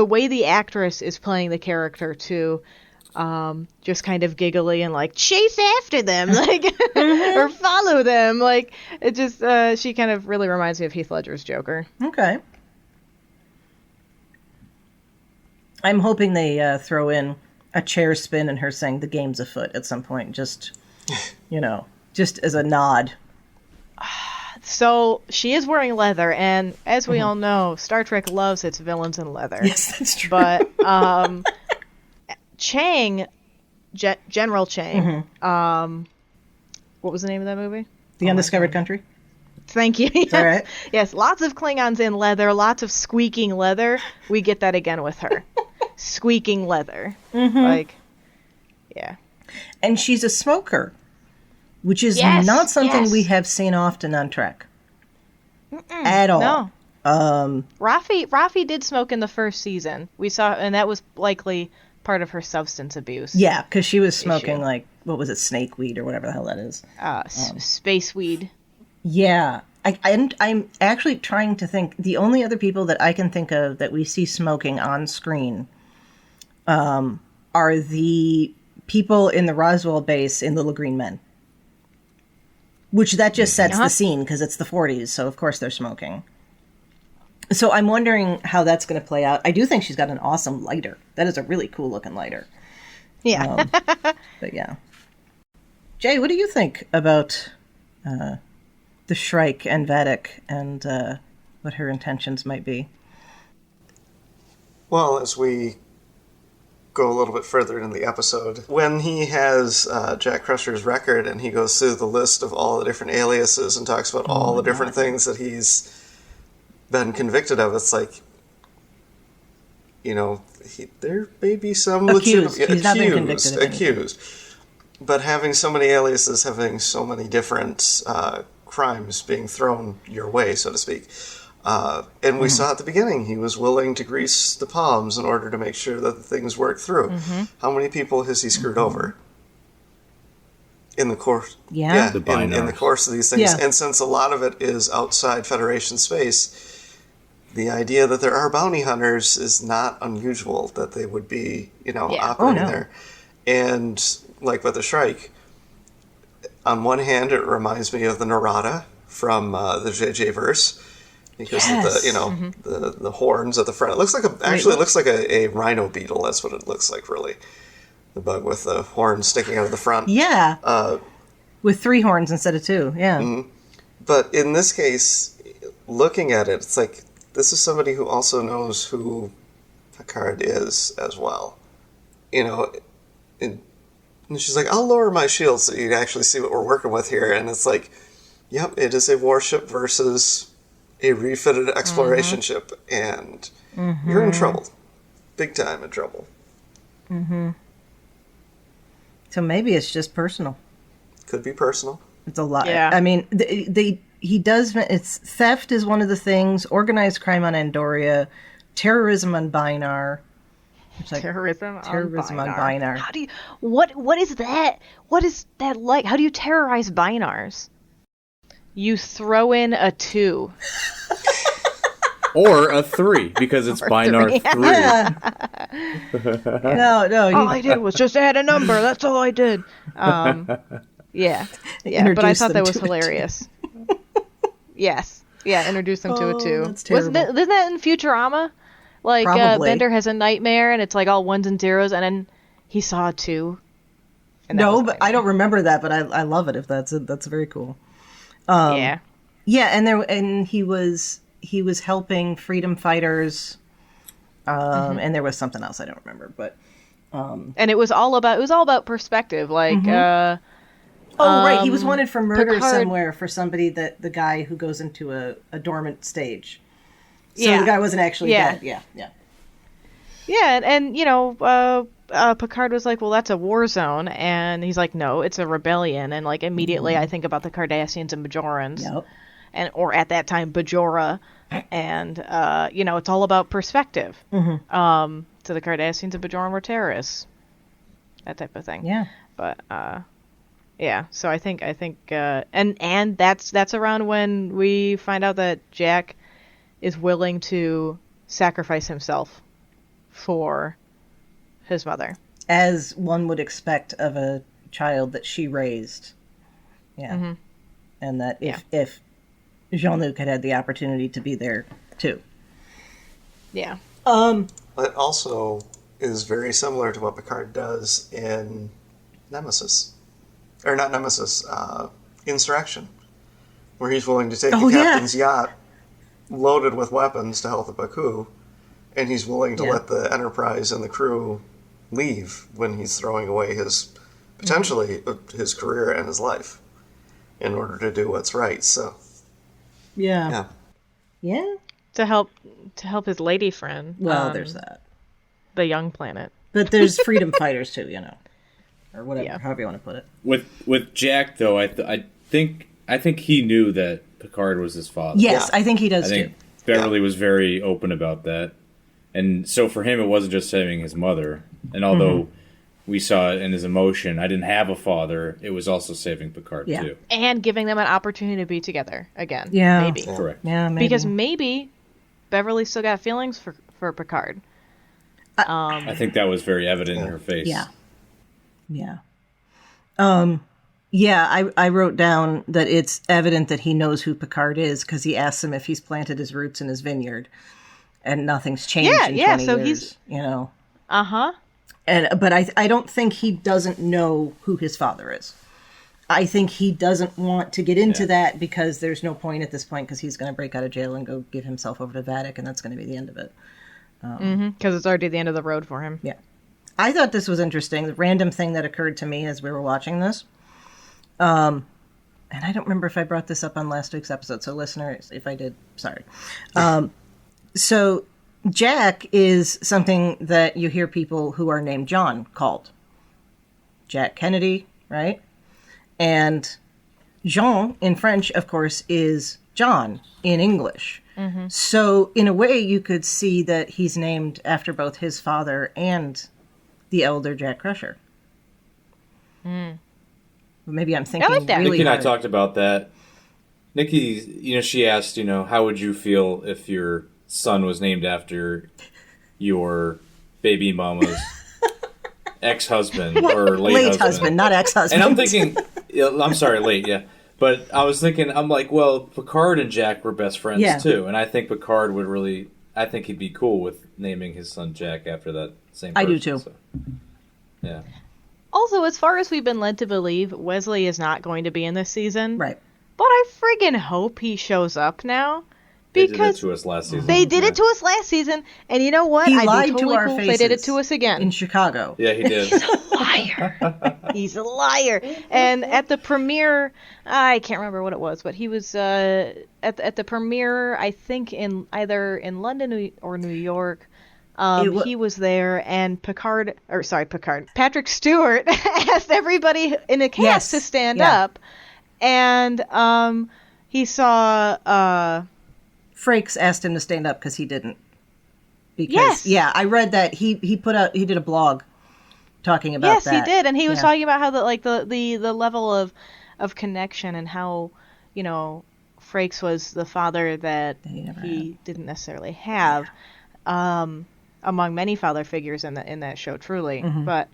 way the actress is playing the character too, just kind of giggly and like chase after them, like or follow them, like it just she kind of really reminds me of Heath Ledger's Joker. Okay. I'm hoping they throw in a chair spin and her saying "the game's afoot" at some point, just just as a nod. So she is wearing leather, and as we all know, Star Trek loves its villains in leather. Yes, that's true. But Chang, General Chang, what was the name of that movie? The Undiscovered Country. Thank you. Yes. All right. Yes, lots of Klingons in leather, lots of squeaking leather. We get that again with her. Squeaking leather. Like, yeah. And she's a smoker, which is not something we have seen often on Trek. At all. No. Rafi did smoke in the first season. We saw, and that was likely part of her substance abuse. Yeah, because she was smoking like, what was it, snake weed or whatever the hell that is. Space weed. Yeah. I'm actually trying to think. The only other people that I can think of that we see smoking on screen are the people in the Roswell base in Little Green Men. Which that just sets the scene because it's the 40s, so of course they're smoking. So I'm wondering how that's going to play out. I do think she's got an awesome lighter. That is a really cool looking lighter. Yeah. But yeah. Jay, what do you think about the Shrike and Vadic and what her intentions might be? Well, as we go a little bit further in the episode, when he has Jack Crusher's record and he goes through the list of all the different aliases and talks about all the different things that he's been convicted of, it's like, there may be some legitimate... He's not been convicted of accused. But having so many aliases, having so many different crimes being thrown your way, so to speak. And we saw at the beginning, he was willing to grease the palms in order to make sure that the things worked through. How many people has he screwed over? In the course... Yeah. In the course of these things. Yeah. And since a lot of it is outside Federation space, the idea that there are bounty hunters is not unusual, that they would be, operating there. And like with the Shrike, on one hand, it reminds me of the Narada from the JJ verse, because of the the horns at the front. It looks like looks like a rhino beetle. That's what it looks like, really. The bug with the horns sticking out of the front. Yeah. With 3 horns instead of 2. Yeah. Mm-hmm. But in this case, looking at it, it's like this is somebody who also knows who Picard is as well. And she's like, I'll lower my shield so you can actually see what we're working with here. And it's like, yep, it is a warship versus a refitted exploration ship. And you're in trouble. Big time in trouble. So maybe it's just personal. Could be personal. It's a lot. Yeah. I mean, he does... It's theft is one of the things. Organized crime on Andoria. Terrorism on Bynarr. Like, terrorism on Bynarr. How do you... What is that? What is that like? How do you terrorize Bynars? you throw in a 2. Or a 3, because it's Bynarth 3. No. All I did was just add a number. That's all I did. Yeah. But I thought that was hilarious. Yes. Yeah, introduce them to a 2. That's terrible. Isn't that in Futurama? Like, Bender has a nightmare, and it's like all 1s and 0s, and then he saw a 2. No, but I don't remember that, but I love it if that's very cool. Yeah. Yeah, and he was helping freedom fighters, and there was something else I don't remember, but and it was all about perspective, like right, he was wanted for murder Picard, somewhere for somebody that the guy who goes into a dormant stage. So Yeah. the guy wasn't actually dead. Yeah. Yeah, and Picard was like, well, that's a war zone, and he's like, no, it's a rebellion, and like immediately I think about the Cardassians and Bajorans. Yep. Or at that time Bajora, and it's all about perspective. So the Cardassians and Bajoran were terrorists, that type of thing. Yeah. But yeah. So I think and that's around when we find out that Jack is willing to sacrifice himself for his mother, As one would expect of a child that she raised. Yeah. And that if Jean-Luc had the opportunity to be there too. Yeah. It also is very similar to what Picard does in Nemesis. Or not Nemesis, Insurrection. Where he's willing to take the captain's yacht loaded with weapons to help the Baku, and he's willing to let the Enterprise and the crew leave when he's throwing away his, potentially, his career and his life in order to do what's right, so... Yeah. To help his lady friend. Well, there's that. The young planet. But there's freedom fighters too, or whatever, however you want to put it. With Jack though, I think he knew that Picard was his father. Yes, I think he does too. Beverly was very open about that, and so for him, it wasn't just saving his mother. And although we saw it in his emotion, I didn't have a father. It was also saving Picard too, and giving them an opportunity to be together again. Yeah, maybe. Correct. Yeah, maybe. Because maybe Beverly still got feelings for Picard. I think that was very evident in her face. Yeah. I wrote down that it's evident that he knows who Picard is because he asks him if he's planted his roots in his vineyard, and nothing's changed in 20 so years. Uh-huh. But I don't think he doesn't know who his father is. I think he doesn't want to get into that because there's no point at this point because he's going to break out of jail and go give himself over to Vadic, and that's going to be the end of it. Because it's already the end of the road for him. Yeah. I thought this was interesting. The random thing that occurred to me as we were watching this. And I don't remember if I brought this up on last week's episode, so listeners, if I did, sorry. So Jack is something that you hear people who are named John called. Jack Kennedy, right? And Jean in French, of course, is John in English. So in a way, you could see that he's named after both his father and the elder Jack Crusher. Maybe I'm thinking like that. really Nikki and I hard. talked about that. Nikki, she asked, how would you feel if your son was named after your baby mama's ex-husband or late husband, not ex-husband. And I'm thinking, I'm sorry, late, yeah. But I was thinking, I'm like, well, Picard and Jack were best friends too, and I think Picard would really, I think he'd be cool with naming his son Jack after that same person. I do too. So, yeah. Also, as far as we've been led to believe, Wesley is not going to be in this season. Right. But I friggin' hope he shows up now. They did it Because to us last season. they did it to us last season, and you know what? He I'd lied be totally to our cool if faces. they did it to us again. In Chicago. Yeah, he did. He's a liar. He's a liar. And at the premiere, I can't remember what it was, but he was at the premiere, I think either in London or New York. He was there, and Patrick Stewart asked everybody in the cast to stand up, and he saw Frakes asked him to stand up because he didn't. Because I read that he did a blog talking about that. Yes, he did, and he was talking about how the level of connection and how Frakes was the father that he didn't necessarily have, among many father figures in that show, truly. Mm-hmm. But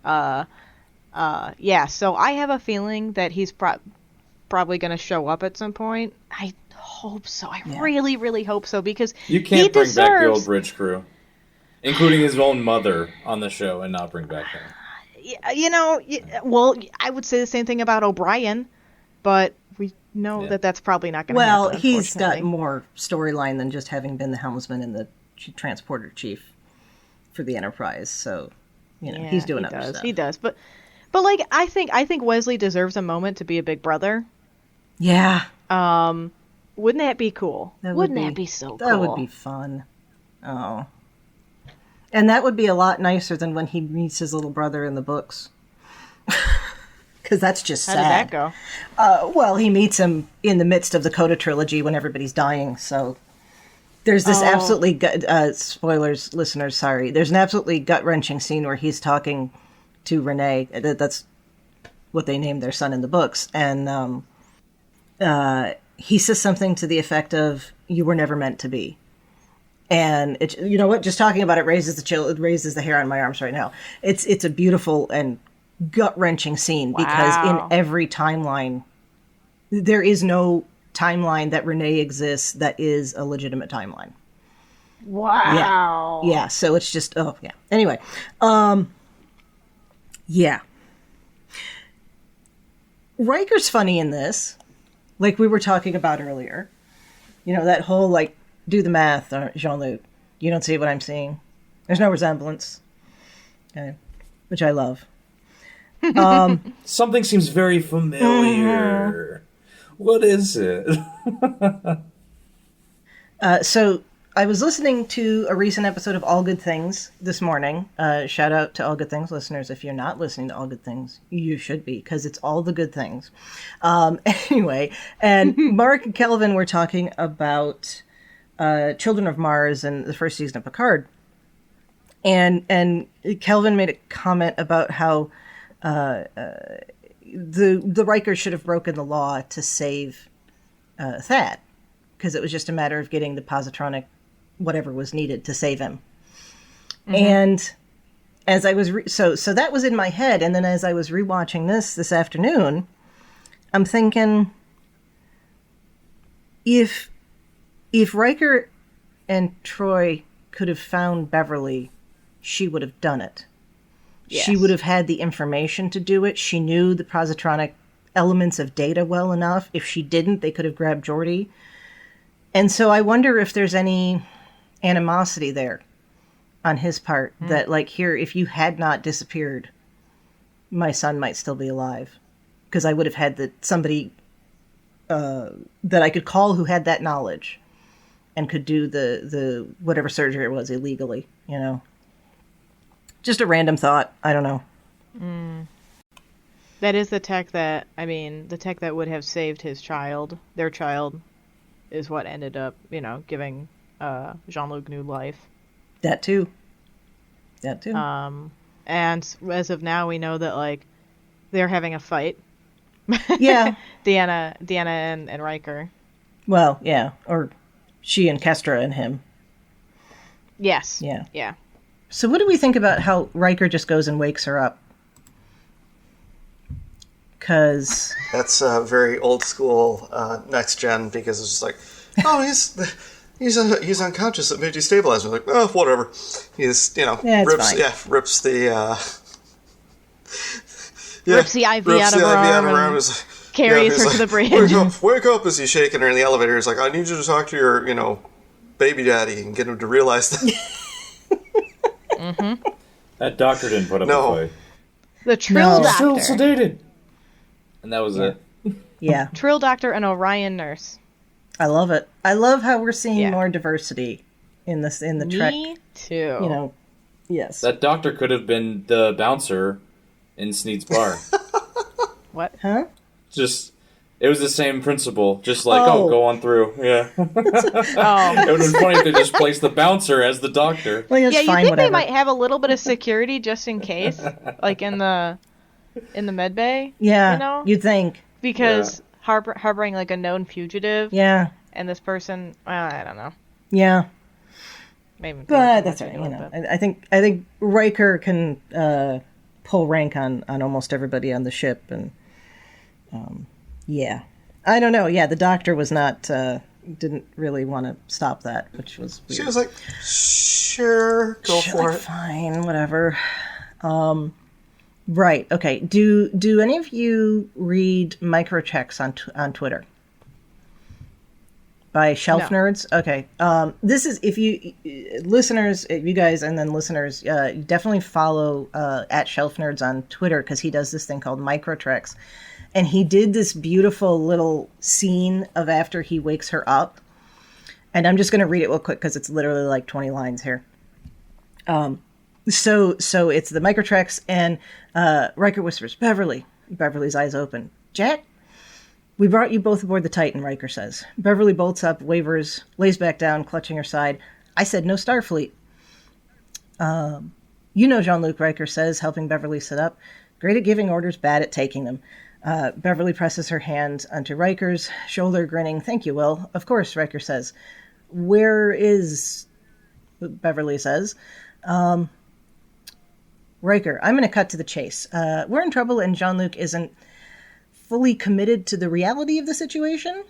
yeah, so I have a feeling that he's probably going to show up at some point. I hope so. I really, really hope so, because you can't bring back the old bridge crew, including his own mother, on the show and not bring back him. You know, well, I would say the same thing about O'Brien, but we know that that's probably not going to happen. Well, he's got more storyline than just having been the helmsman and the transporter chief for the Enterprise. So, you know, he's doing other stuff. He does, but like I think Wesley deserves a moment to be a big brother. Yeah. Wouldn't that be cool? Wouldn't that be so cool? That would be fun. Oh. And that would be a lot nicer than when he meets his little brother in the books. Because that's just sad. How did that go? Well, he meets him in the midst of the Coda trilogy when everybody's dying, so there's this absolutely spoilers, listeners, sorry. There's an absolutely gut-wrenching scene where he's talking to Renee. That's what they named their son in the books. And he says something to the effect of, "You were never meant to be." And it, you know what? Just talking about it raises the hair on my arms right now. It's a beautiful and gut-wrenching scene because in every timeline, there is no timeline that Renee exists that is a legitimate timeline. Wow. Yeah. So it's just Anyway, yeah. Riker's funny in this, like we were talking about earlier. You know, that whole like, do the math, Jean-Luc. You don't see what I'm seeing. There's no resemblance. Okay. Which I love. Something seems very familiar. What is it? So I was listening to a recent episode of All Good Things this morning. Shout out to All Good Things listeners. If you're not listening to All Good Things, you should be, because it's all the good things. Anyway, and Mark and Kelvin were talking about Children of Mars and the first season of Picard. And Kelvin made a comment about how the Riker should have broken the law to save Thad, because it was just a matter of getting the positronic whatever was needed to save him. Mm-hmm. And as I was so that was in my head, and then as I was rewatching this afternoon, I'm thinking, if Riker and Troy could have found Beverly, she would have done it. Yes. She would have had the information to do it. She knew the positronic elements of data well enough. If she didn't, they could have grabbed Geordi. And so I wonder if there's any animosity there on his part, that like, here, if you had not disappeared, my son might still be alive. Because I would have had somebody that I could call who had that knowledge and could do the whatever surgery it was illegally, you know. Just a random thought. I don't know. That is the tech that would have saved his child. Their child is what ended up, giving Jean-Luc new life. That too. And as of now, we know that, like, they're having a fight. Yeah. Deanna and Riker. Well, yeah. Or she and Kestra and him. Yes. Yeah. Yeah. So what do we think about how Riker just goes and wakes her up? Because that's very old school, next gen, because it's just like, oh, he's unconscious. It made you stabilize. We're like, oh, whatever. He's rips the rips the IV out of her arm. Carries her to the bridge. Wake up! As he's shaking her in the elevator. He's like, I need you to talk to your, baby daddy and get him to realize that. Mm-hmm. That doctor didn't put up a fight. The Trill doctor. Still sedated. And that was it. Yeah. Trill doctor and Orion nurse. I love it. I love how we're seeing more diversity in the Trek. Me too. Yes. That doctor could have been the bouncer in Sneed's bar. What? Huh? It was the same principle. Just like, go on through. Yeah. It would have been funny if they just placed the bouncer as the doctor. Well, you think whatever. They might have a little bit of security just in case, like in the med bay. Yeah, you'd think, because harboring like a known fugitive. Yeah, and this person, well, I don't know. Yeah. Maybe, but that's right. I think Riker can pull rank on almost everybody on the ship, and yeah, I don't know. Yeah, the doctor was not didn't really want to stop that, which was weird. She was like, "Sure, go for it. Fine, whatever." Right. Okay. Do any of you read microchecks on Twitter? By Shelf Nerds? Okay. This is, if you listeners, you guys, and then listeners, definitely follow at Shelf Nerds on Twitter, because he does this thing called Microtreks. And he did this beautiful little scene of after he wakes her up. And I'm just going to read it real quick because it's literally like 20 lines here. So it's the Microtreks, and Riker whispers, Beverly. Beverly's eyes open. Jack? We brought you both aboard the Titan, Riker says. Beverly bolts up, wavers, lays back down, clutching her side. I said no Starfleet. You know Jean-Luc, Riker says, helping Beverly sit up. Great at giving orders, bad at taking them. Beverly presses her hand onto Riker's shoulder, grinning. Thank you, Will. Of course, Riker says. Where is... Beverly says. Riker, I'm going to cut to the chase. We're in trouble, and Jean-Luc isn't fully committed to the reality of the situation.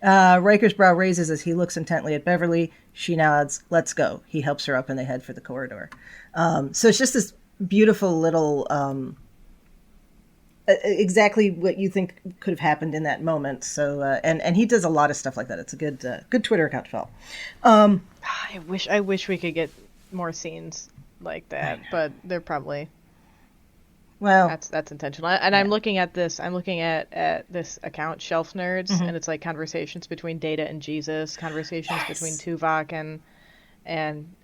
Riker's brow raises as he looks intently at Beverly. She nods. Let's go. He helps her up, and they head for the corridor. So it's just this beautiful little, exactly what you think could have happened in that moment. So, and he does a lot of stuff like that. It's a good Twitter account to follow. I wish we could get more scenes like that, but they're probably... Well, that's intentional. And yeah. I'm looking at this this account, Shelf Nerds, and it's like conversations between Data and Jesus, conversations between Tuvok and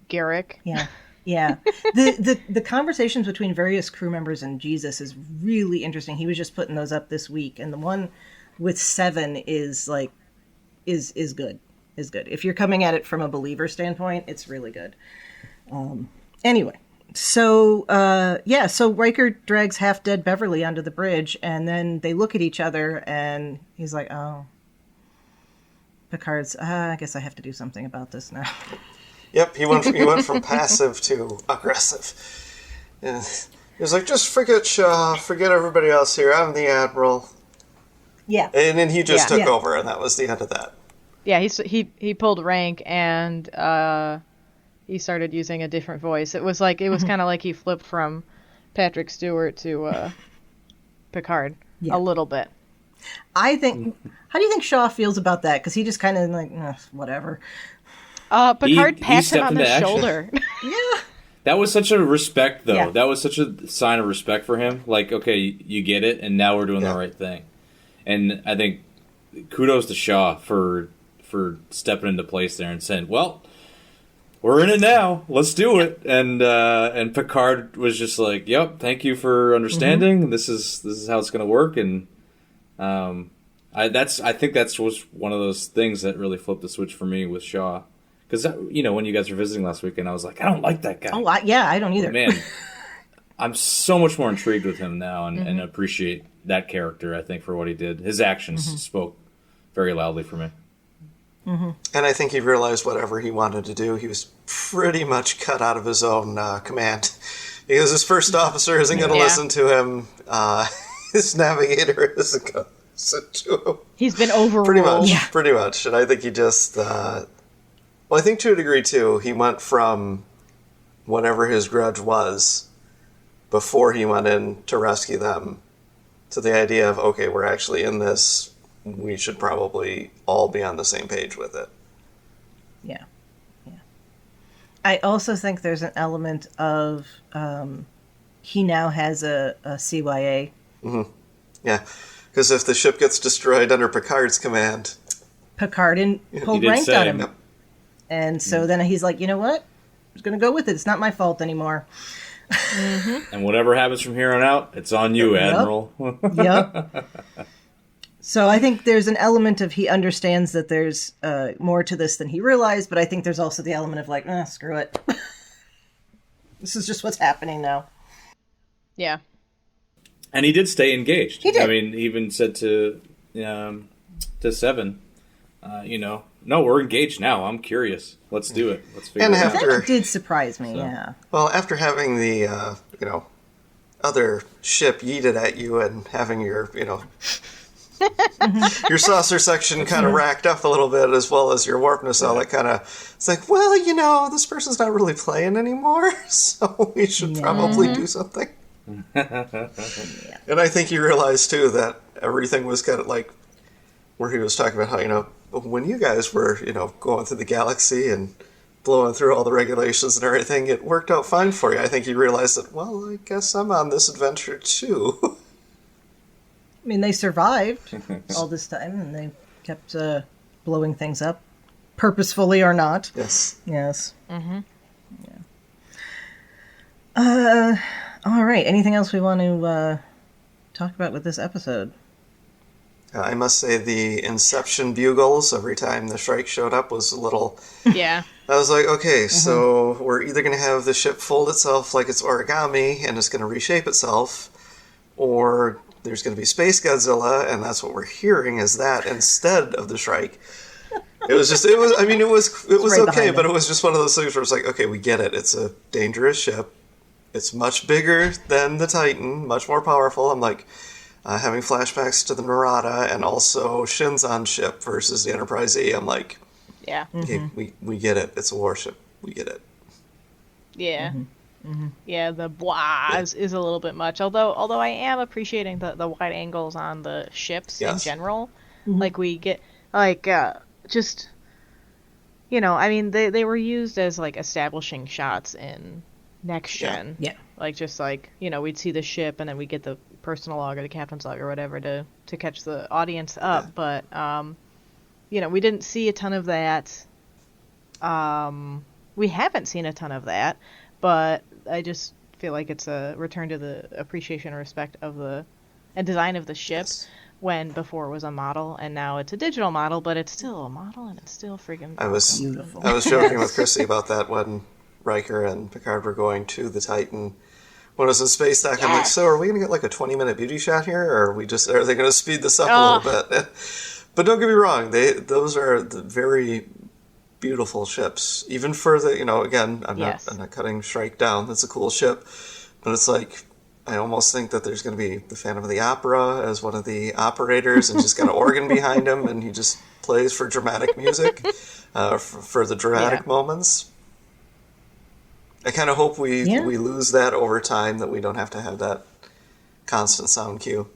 Garrick. Yeah. Yeah. The conversations between various crew members and Jesus is really interesting. He was just putting those up this week, and the one with Seven is like is good. Is good. If you're coming at it from a believer standpoint, it's really good. Anyway. So Riker drags half-dead Beverly onto the bridge, and then they look at each other, and he's like, oh. Picard's, I guess I have to do something about this now. Yep, he went from passive to aggressive. And he was like, just forget Shaw, forget everybody else here, I'm the Admiral. Yeah. And then he just took over, and that was the end of that. Yeah, he pulled rank, and... he started using a different voice. It was kind of like he flipped from Patrick Stewart to Picard a little bit. I think. How do you think Shaw feels about that? Because he just kind of like whatever. Picard pats him on the shoulder. Yeah. That was such a respect, though. Yeah. That was such a sign of respect for him. Like, okay, you get it, and now we're doing the right thing. And I think kudos to Shaw for stepping into place there and saying, well, we're in it now. Let's do it. And Picard was just like, "Yep, thank you for understanding. Mm-hmm. This is how it's going to work." And I think that's was one of those things that really flipped the switch for me with Shaw, because when you guys were visiting last weekend, I was like, I don't like that guy. Oh, I don't either. But man, I'm so much more intrigued with him now, and appreciate that character. I think for what he did, his actions spoke very loudly for me. Mm-hmm. And I think he realized whatever he wanted to do, he was pretty much cut out of his own command. Because his first officer isn't going to listen to him. His navigator isn't going to listen to him. He's been overruled. Pretty much. And I think he just... I think to a degree, too, he went from whatever his grudge was before he went in to rescue them to the idea of, okay, we're actually in this... we should probably all be on the same page with it. Yeah. I also think there's an element of he now has a CYA. Mm-hmm. Yeah, because if the ship gets destroyed under Picard's command... Picard pulled rank on him. Yep. And so then he's like, you know what? I'm just going to go with it. It's not my fault anymore. And whatever happens from here on out, it's on you, Admiral. Yep. So I think there's an element of he understands that there's more to this than he realized, but I think there's also the element of like, screw it. This is just what's happening now. Yeah. And he did stay engaged. He did. I mean, he even said to to 7. No, we're engaged now. I'm curious. Let's do it. Let's figure And it out. That did surprise me, yeah. Well, after having the, other ship yeeted at you and having your, your saucer section kind of racked up a little bit, as well as your warp nacelle, that kind of, it's like, well, this person's not really playing anymore, so we should probably do something. And I think you realized, too, that everything was kind of like, where he was talking about how, when you guys were, going through the galaxy and blowing through all the regulations and everything, it worked out fine for you. I think you realized that, well, I guess I'm on this adventure, too. I mean, they survived all this time, and they kept blowing things up, purposefully or not. Yes. Yes. Mm-hmm. Yeah. All right. Anything else we want to talk about with this episode? I must say the Inception bugles every time the Shrike showed up was a little... Yeah. I was like, okay, so we're either going to have the ship fold itself like it's origami and it's going to reshape itself, or there's going to be Space Godzilla, and that's what we're hearing is that instead of the Shrike. It was right okay, but it was just one of those things where it's like, okay, we get it. It's a dangerous ship. It's much bigger than the Titan, much more powerful. I'm like, having flashbacks to the Narada and also Shinzon ship versus the Enterprise E. I'm like, yeah, okay, we get it. It's a warship. We get it. Yeah. Yeah, the blah is a little bit much. Although I am appreciating the wide angles on the ships in general. Like we get just they were used as like establishing shots in Next Gen. Yeah. Like just like, we'd see the ship and then we get the personal log or the captain's log or whatever to catch the audience up. Yeah. But we didn't see a ton of that. We haven't seen a ton of that, but I just feel like it's a return to the appreciation and respect of and design of the ship, when before it was a model and now it's a digital model, but it's still a model and it's still freaking beautiful. I was joking with Chrissie about that when Riker and Picard were going to the Titan when it was in space dock. I'm like, so are we going to get like a 20-minute beauty shot here, or are they going to speed this up a little bit? But don't get me wrong, those are the very beautiful ships. Even for the, again, I'm not cutting Shrike down. That's a cool ship, but it's like, I almost think that there's going to be the Phantom of the Opera as one of the operators, and just got an organ behind him, and he just plays for dramatic music, for the dramatic moments. I kind of hope we lose that over time, that we don't have to have that constant sound cue.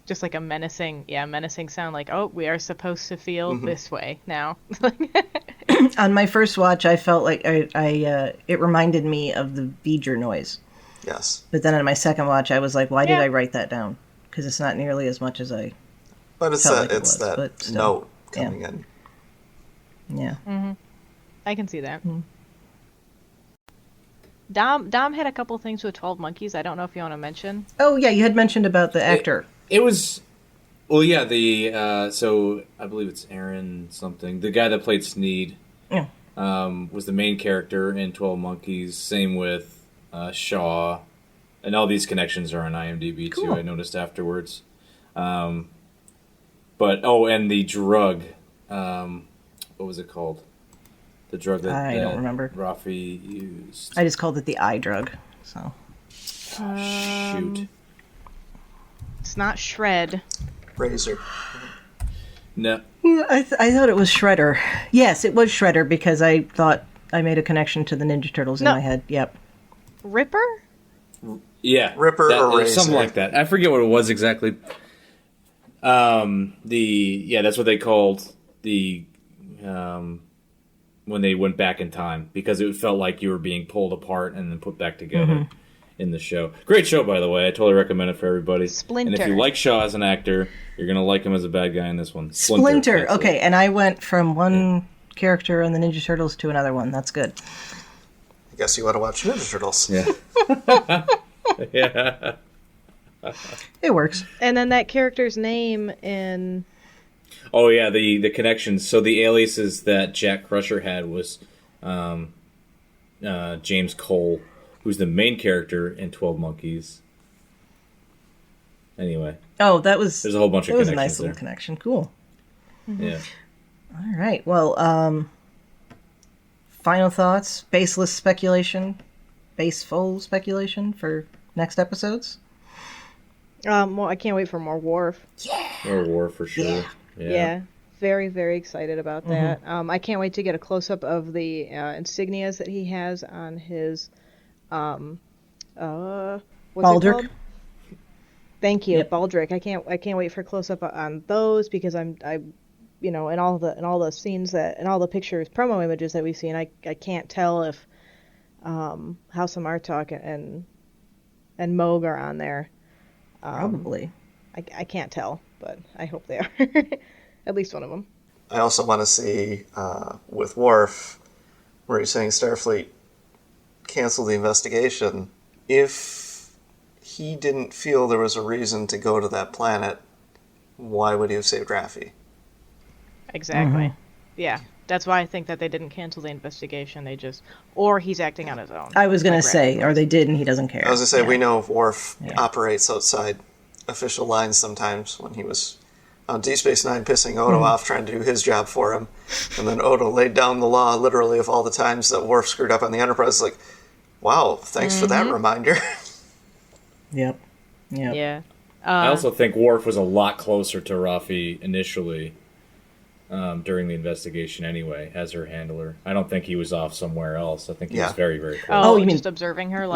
Just like a menacing sound, like, oh, we are supposed to feel this way now. On my first watch, I felt like it reminded me of the V'ger noise. Yes. But then on my second watch, I was like, why did I write that down? Because it's not nearly as much as I But it's felt that, like that note coming in. Yeah. Mm-hmm. I can see that. Mm-hmm. Dom had a couple things with 12 Monkeys. I don't know if you want to mention. Oh, yeah, you had mentioned about the actor. It was... Well, yeah, so I believe it's Aaron something. The guy that played Sneed was the main character in 12 Monkeys. Same with Shaw. And all these connections are on IMDb, too, I noticed afterwards. And the drug. What was it called? The drug that I don't remember. Rafi used. I just called it the eye drug. So. Shoot. It's not Shred. Razor. No. Yeah, I thought it was Shredder. Yes, it was Shredder, because I thought I made a connection to the Ninja Turtles in my head. Yep. Ripper? Yeah. Ripper or Razor. Something like that. I forget what it was exactly. That's what they called the when they went back in time, because it felt like you were being pulled apart and then put back together in the show. Great show, by the way. I totally recommend it for everybody. Splinter. And if you like Shaw as an actor, you're going to like him as a bad guy in this one. Splinter. Okay, and I went from one character on the Ninja Turtles to another one. That's good. I guess you want to watch Ninja Turtles. Yeah. Yeah. It works. And then that character's name in... Oh, yeah, the connections. So the aliases that Jack Crusher had was James Cole, who's the main character in 12 Monkeys. Anyway. Oh, there's a whole bunch of connections. That was a nice little connection. Cool. Yeah. All right. Well, final thoughts, baseless speculation, baseful speculation for next episodes? Well, I can't wait for more Worf. More Worf for sure. Yeah. Very, very excited about that. I can't wait to get a close-up of the insignias that he has on his, what's Baldric. it called? Thank you, yep. Baldric. I can't wait for a close-up on those because I in all the scenes in all the pictures, promo images that we've seen, I can't tell if House of Martok and Moog are on there. Probably. I can't tell, but I hope they are. At least one of them. I also want to see, with Worf, where he's saying Starfleet cancel the investigation, if he didn't feel there was a reason to go to that planet, why would he have saved Raffi? Exactly. Yeah. That's why I think that they didn't cancel the investigation. Or he's acting on his own. I was going to say, or they did and he doesn't care. I was going to say, we know Worf operates outside official lines sometimes when he was on Deep Space Nine pissing Odo off trying to do his job for him. And then Odo laid down the law literally of all the times that Worf screwed up on the Enterprise. Like, wow, thanks for that reminder. Yep. Yeah. I also think Worf was a lot closer to Raffi initially during the investigation anyway, as her handler. I don't think he was off somewhere else. I think he was very, very close. Oh, you mean just observing her,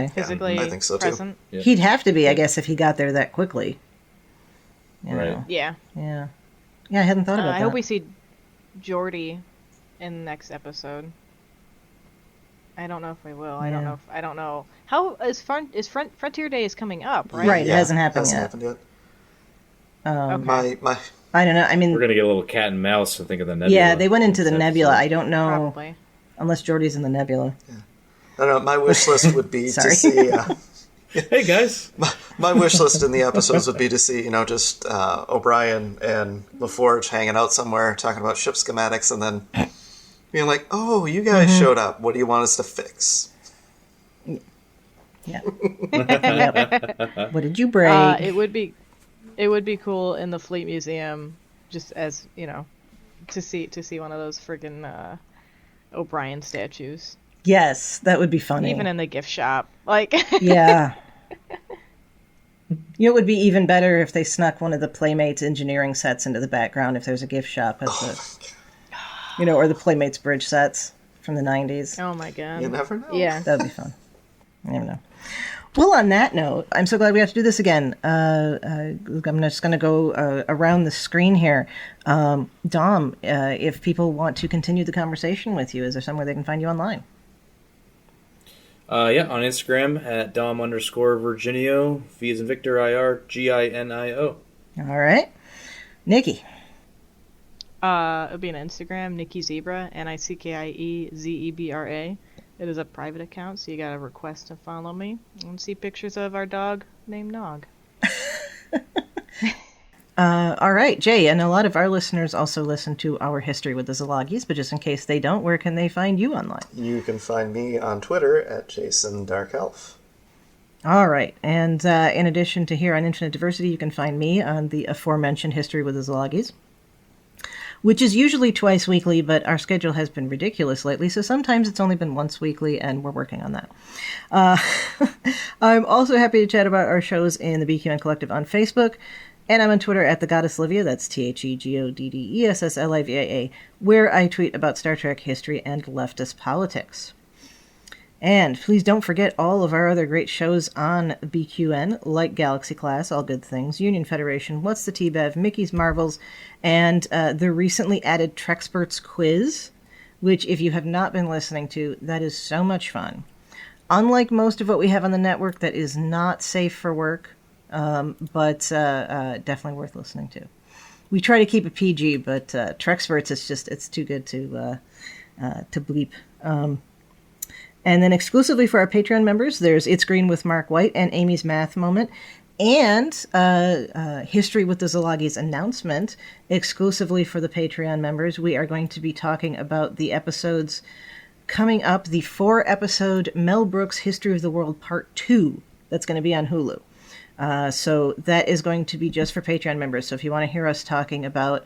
physically I think so present? Too. Yeah. He'd have to be, I guess, if he got there that quickly. Right. Yeah. Yeah, I hadn't thought about that. I hope we see Geordi in the next episode. I don't know if we will. Yeah. I don't know. How is Frontier Day is coming up, right? Right, it hasn't happened yet. Okay. I don't know. I mean, we're gonna get a little cat and mouse. I think of the nebula. Yeah, they went into the nebula. I don't know. Probably. Unless Geordi's in the nebula. Yeah. I don't know. My wish list would be to see. Hey guys. My wish list in the episodes would be to see, just O'Brien and LaForge hanging out somewhere talking about ship schematics, and then being like, "Oh, you guys showed up. What do you want us to fix?" Yeah. Yep. What did you break? It would be cool in the Fleet Museum, just as to see one of those friggin' O'Brien statues. Yes, that would be funny. Even in the gift shop, Yeah. It would be even better if they snuck one of the Playmates engineering sets into the background if there's a gift shop at the, or the Playmates bridge sets from the 90s. Oh my god. You never know. Yeah. That would be fun. You never know. Well, on that note, I'm so glad we have to do this again. I'm just going to go around the screen here. Dom, if people want to continue the conversation with you, is there somewhere they can find you online? On Instagram at Dom_Virginio, V as in Victor, IR, GINIO. All right. Nikki. It would be on Instagram, Nikki Zebra, NICKIEZEBRA. It is a private account, so you got to request to follow me and see pictures of our dog named Nog. All right, Jay, and a lot of our listeners also listen to our History with the Szilagys, but just in case they don't, where can they find you online? You can find me on Twitter at JasonDarkElf. All right, and in addition to here on Infinite Diversity, you can find me on the aforementioned History with the Szilagys, which is usually twice weekly, but our schedule has been ridiculous lately, so sometimes it's only been once weekly, and we're working on that. I'm also happy to chat about our shows in the BQN Collective on Facebook, and I'm on Twitter at the Goddess Livia, that's TheGoddessLivia, where I tweet about Star Trek history and leftist politics. And please don't forget all of our other great shows on BQN, like Galaxy Class, All Good Things, Union Federation, What's the T-Bev, Mickey's Marvels, and the recently added Trexperts Quiz, which if you have not been listening to, that is so much fun. Unlike most of what we have on the network, that is not safe for work, but definitely worth listening to. We try to keep it PG, but Trexperts, it's too good to bleep. And then exclusively for our Patreon members, there's It's Green with Mark White and Amy's Math Moment, and History with the Szilagys announcement. Exclusively for the Patreon members, we are going to be talking about the episodes coming up, the 4-episode Mel Brooks History of the World Part 2 that's going to be on Hulu. So that is going to be just for Patreon members. So if you want to hear us talking about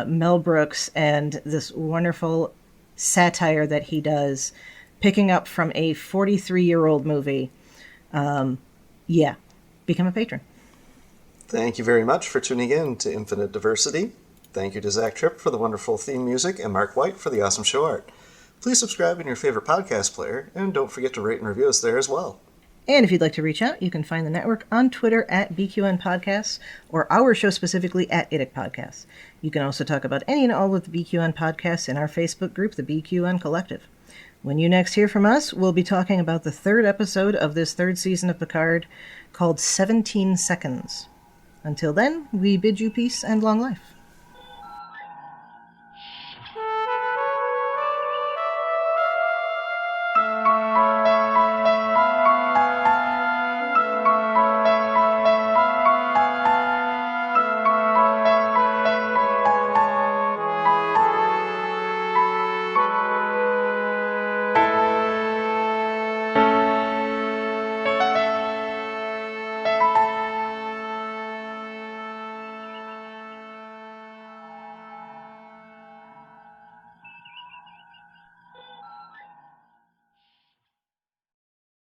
Mel Brooks and this wonderful satire that he does, picking up from a 43-year-old movie, become a patron. Thank you very much for tuning in to Infinite Diversity. Thank you to Zach Tripp for the wonderful theme music and Mark White for the awesome show art. Please subscribe in your favorite podcast player, and don't forget to rate and review us there as well. And if you'd like to reach out, you can find the network on Twitter at BQN Podcasts, or our show specifically at IDIC Podcasts. You can also talk about any and all of the BQN podcasts in our Facebook group, the BQN Collective. When you next hear from us, we'll be talking about the third episode of this third season of Picard, called 17 Seconds. Until then, we bid you peace and long life.